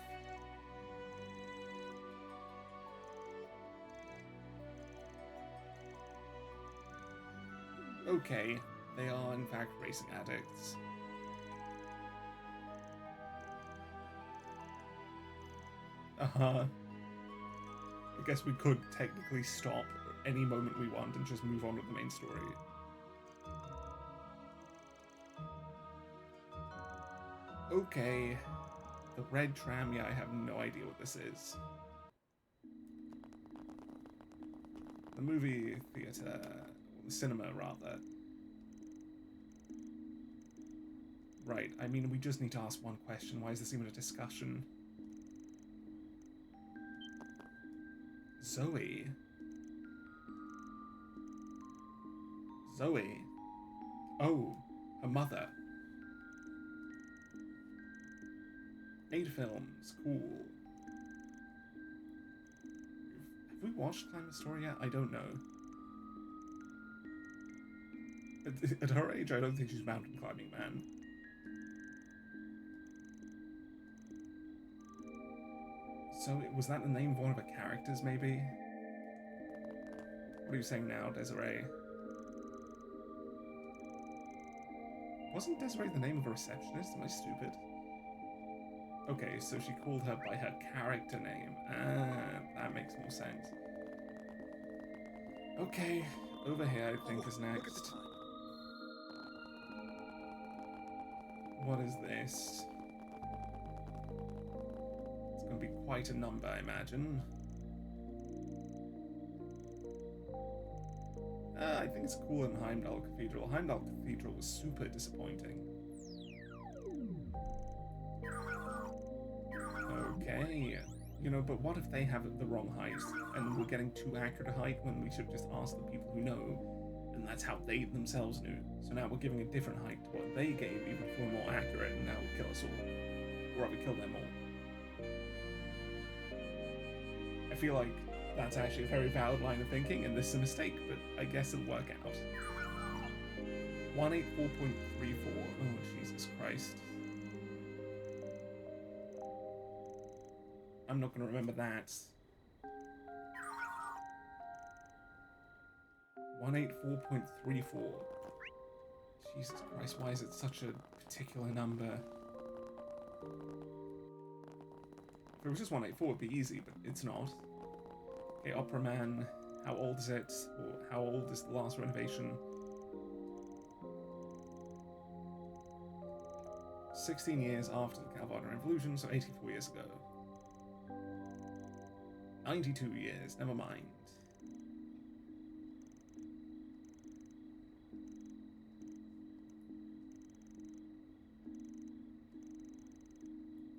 Speaker 1: Okay, they are in fact racing addicts. Uh-huh. I guess we could technically stop any moment we want and just move on with the main story. Okay. The red tram, yeah, I have no idea what this is. The movie theater, or the cinema rather. Right, I mean, we just need to ask one question. Why is this even a discussion? Zoe. Zoe. Oh, her mother. 8 films. Cool. Have we watched Climb the Story yet? I don't know. At her age, I don't think she's mountain climbing, man. So, was that the name of one of her characters, maybe? What are you saying now, Desiree? Wasn't Desiree the name of a receptionist? Am I stupid? Okay, so she called her by her character name. Ah, that makes more sense. Okay, over here I think is next. What is this? It's going to be quite a number, I imagine. I think it's cool in Heimdall Cathedral. Heimdall Cathedral was super disappointing. Okay. You know, but what if they have it the wrong height, and we're getting too accurate a height when we should just ask the people who know, and that's how they themselves knew. So now we're giving a different height to what they gave, even if we're more accurate, and now we'll kill us all. Or rather, kill them all. I feel like that's actually a very valid line of thinking, and this is a mistake, but I guess it'll work out. 184.34. Oh, Jesus Christ. I'm not going to remember that. 184.34. Jesus Christ, why is it such a particular number? If it was just 184, it'd be easy, but it's not. Okay, Opera Man, how old is it? Or how old is the last renovation? 16 years after the Calvada Revolution, so 84 years ago. 92 years, never mind.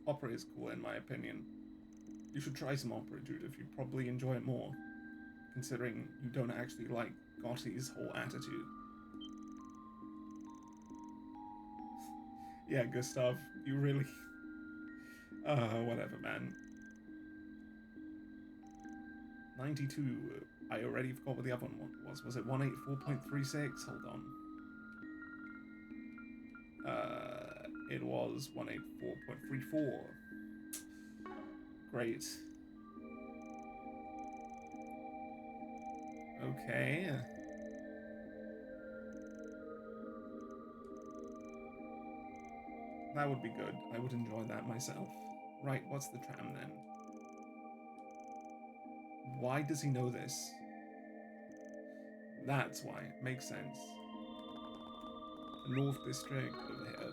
Speaker 1: Opera is cool in my opinion. You should try some opera, Judith. You'd probably enjoy it more, considering you don't actually like Gotti's whole attitude. Yeah, Gustav, you really... whatever, man. 92. I already forgot what the other one was. Was it 184.36? Hold on. It was 184.34. Great. Okay. That would be good. I would enjoy that myself. Right, what's the tram then? Why does he know this? That's why. Makes sense. The North District over here.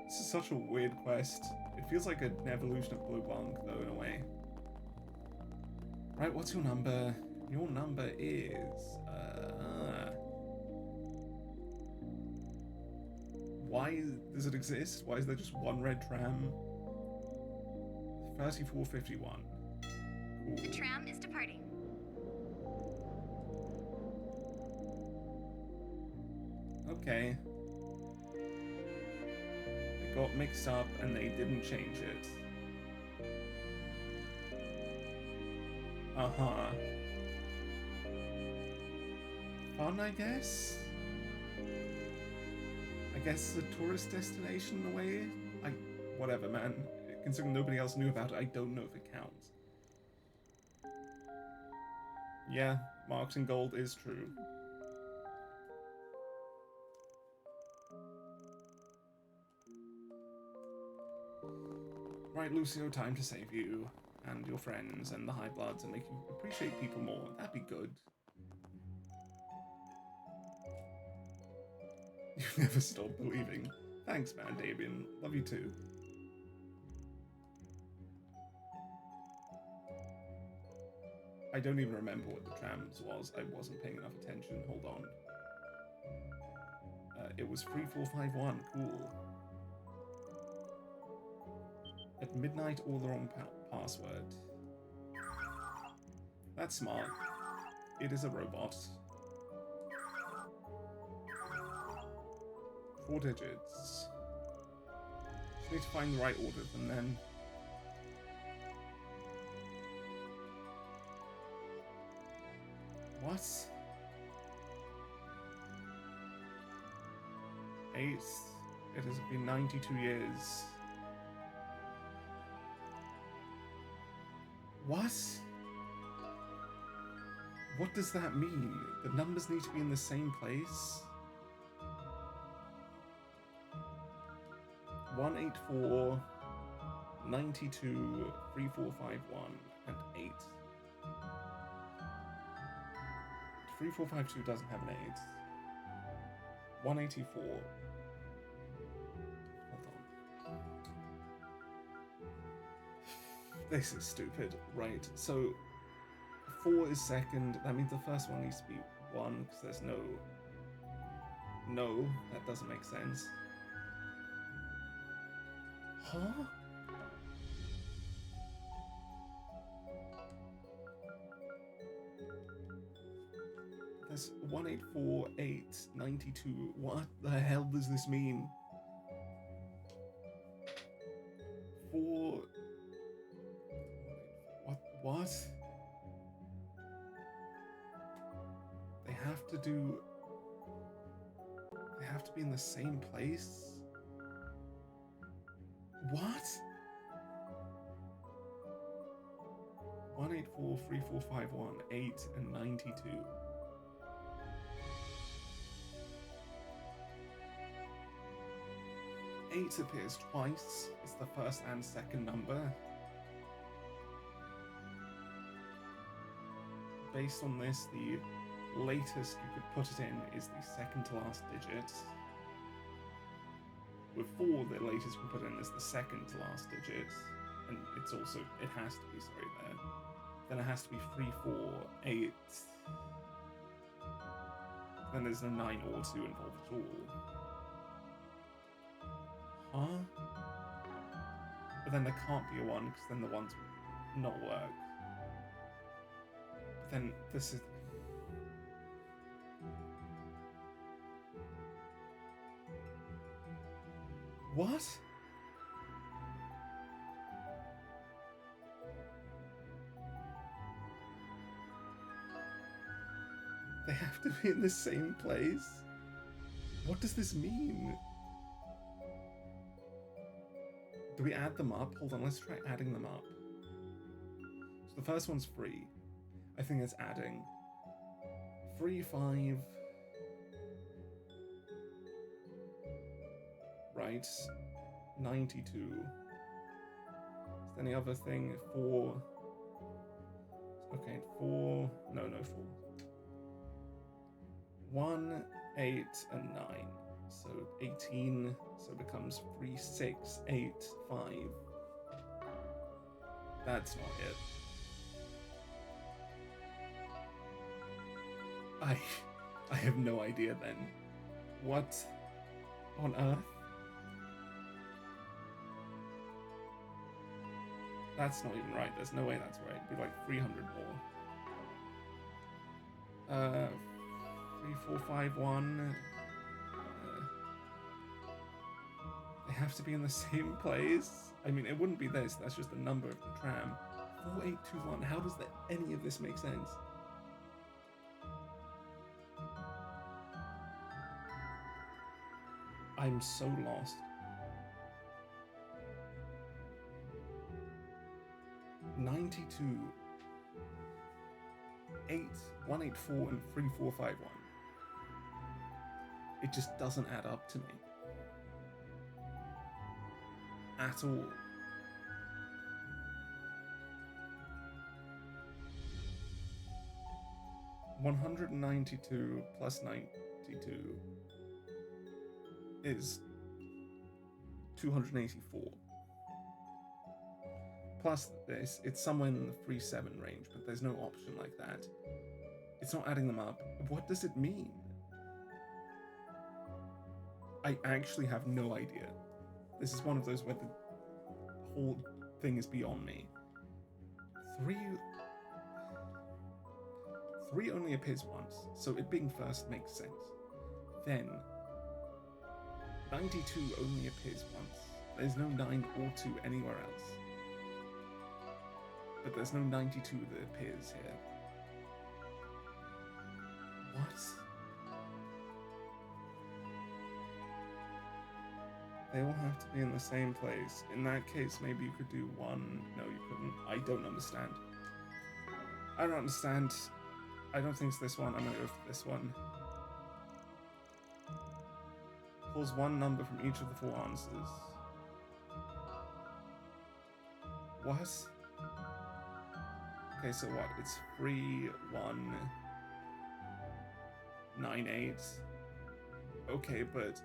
Speaker 1: This is such a weird quest. It feels like an evolution of Blue Blanc, though, in a way. Right, what's your number? Your number is... Why does it exist? Why is there just one red tram? 3451. Cool.
Speaker 4: The tram is departing.
Speaker 1: Okay. They got mixed up and they didn't change it. Uh-huh. Fun, I guess? I guess it's a tourist destination in a way? Whatever, man. Considering nobody else knew about it, I don't know if it counts. Yeah, marked in gold is true. Right, Lucio, time to save you and your friends and the High Bloods and make you appreciate people more. That'd be good. You never stop believing. Thanks, man, Damien. Love you too. I don't even remember what the trams was. I wasn't paying enough attention. Hold on. It was 3451. Cool. At midnight or the wrong password. That's smart. It is a robot. 4 digits. Just need to find the right order of them then. What? 8. It has been 92 years. What? What does that mean? The numbers need to be in the same place? 184, 92, 3451, and 8. 3452 doesn't have an 8. 184. Hold on. This is stupid. Right, so 4 is second. That means the first one needs to be 1, because there's no... No, that doesn't make sense. Huh? There's 184, 8, 92. What the hell does this mean? 4... What? They have to do... They have to be in the same place? What? 184, 3451, 8, and 92. Eight appears twice. It's the first and second number. Based on this, the latest you could put it in is the second to last digit. With 4, the latest you can put in is the second to last digit. And it's also, it has to be, sorry, there. Then it has to be 3, 4, 8. Then there's no 9 or 2 involved at all. Huh? But then there can't be a 1, because then the 1's would not work. But then this is... What? They have to be in the same place? What does this mean? Do we add them up? Hold on, let's try adding them up. So the first one's 3. I think it's adding. 3, 5... Right, 92. Is there any other thing? 4. Okay, 4. No, 4. 1, 8, and 9. So 18. So it becomes 3, 6, 8, 5. That's not it. I have no idea then. What on earth? That's not even right. There's no way that's right. It'd be like 300 more. 3, 4, 5, 1. They have to be in the same place. I mean, it wouldn't be this. That's just the number of the tram. 4, 8, 2, 1. How does any of this make sense? I'm so lost. 92, 8, 184, and 3451. It just doesn't add up to me. At all. $192 plus 92 is 284. Plus this, it's somewhere in the 3-7 range, but there's no option like that. It's not adding them up. What does it mean? I actually have no idea. This is one of those where the whole thing is beyond me. Three only appears once, so it being first makes sense. Then 92 only appears once. There's no 9 or 2 anywhere else. But there's no 92 that appears here. What? They all have to be in the same place. In that case, maybe you could do one. No, you couldn't. I don't understand. I don't understand. I don't think it's this one. I'm gonna go for this one. Pulls one number from each of the 4 answers. What? Okay, so what? It's 3, 1, 9, 8. Okay, but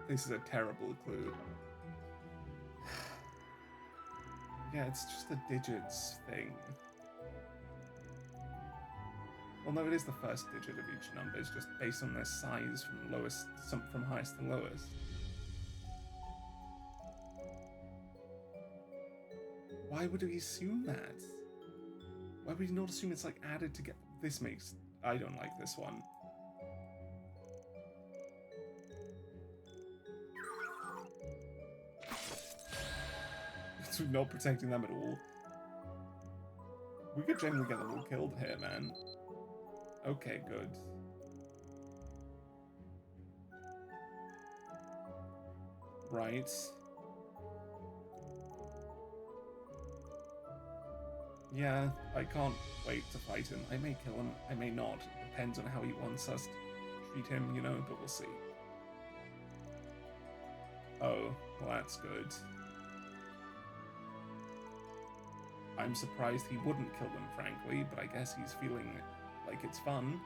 Speaker 1: this is a terrible clue. Yeah, it's just a digits thing. Well, no, it is the first digit of each number. It's just based on their size from highest to lowest. Why would we assume that? Why would he not assume it's like added together? This makes... I don't like this one. We're not protecting them at all. We could generally get them all killed here, man. Okay, good. Right. Yeah, I can't wait to fight him. I may kill him, I may not. It depends on how he wants us to treat him, you know, but we'll see. Oh, well that's good. I'm surprised he wouldn't kill them, frankly, but I guess he's feeling like it's fun.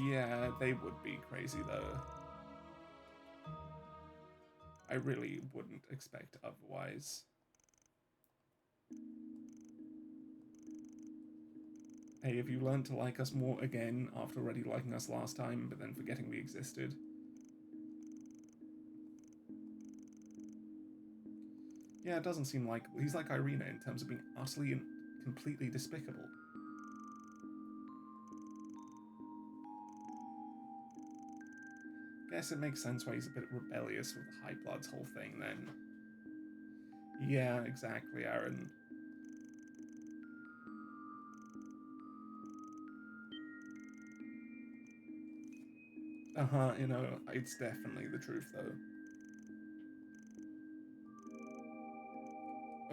Speaker 1: Yeah, they would be crazy, though. I really wouldn't expect otherwise. Hey, have you learned to like us more again after already liking us last time, but then forgetting we existed? Yeah, it doesn't seem like... He's like Irina in terms of being utterly and completely despicable. Guess it makes sense why he's a bit rebellious with the High Blood's whole thing, then. Yeah, exactly, Aaron. You know, it's definitely the truth, though.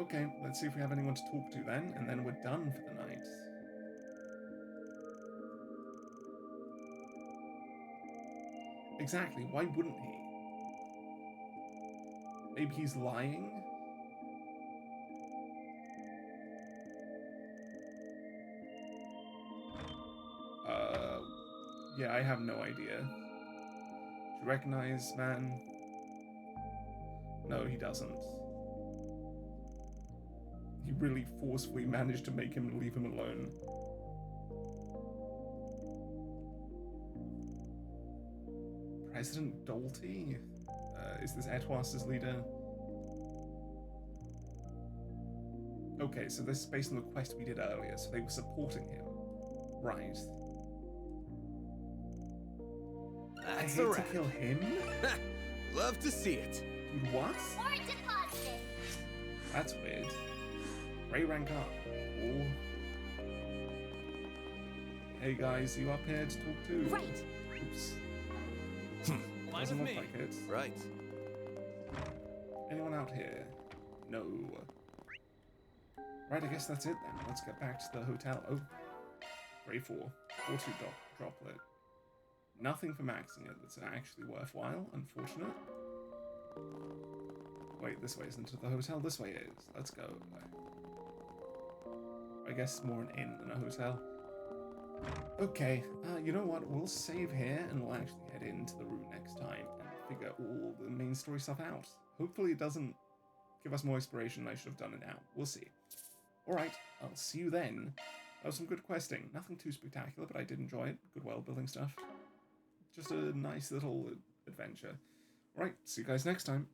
Speaker 1: Okay, let's see if we have anyone to talk to then, and then we're done for the night. Exactly, why wouldn't he? Maybe he's lying? Yeah, I have no idea. Do you recognize, man? No, he doesn't. He really forcefully managed to make him leave him alone. President Dolty? Is this Etwas's leader? Okay, so this is based on the quest we did earlier, so they were supporting him. Right.
Speaker 3: That's
Speaker 1: I
Speaker 3: a
Speaker 1: hate to
Speaker 3: wrap.
Speaker 1: kill him?
Speaker 3: Love to see it.
Speaker 1: Dude, what?
Speaker 4: Or deposit.
Speaker 1: That's weird. Ray rank up. Oh. Hey guys, you up here to talk to?
Speaker 4: Right.
Speaker 1: Oops.
Speaker 3: Fine
Speaker 1: Doesn't
Speaker 3: with
Speaker 1: look
Speaker 3: me.
Speaker 1: like it.
Speaker 3: Right.
Speaker 1: Anyone out here? No. Right, I guess that's it then. Let's get back to the hotel. Oh. Ray 4. 4-2 droplet. Nothing for maxing it that's actually worthwhile. Unfortunate. Wait, this way isn't the hotel. This way is. Let's go. I guess more an inn than a hotel. Okay, you know what? We'll save here and we'll actually head into the route next time and figure all the main story stuff out. Hopefully it doesn't give us more inspiration. I should have done it now. We'll see. Alright, I'll see you then. That was some good questing. Nothing too spectacular, but I did enjoy it. Good world building stuff. Just a nice little adventure. Alright, see you guys next time.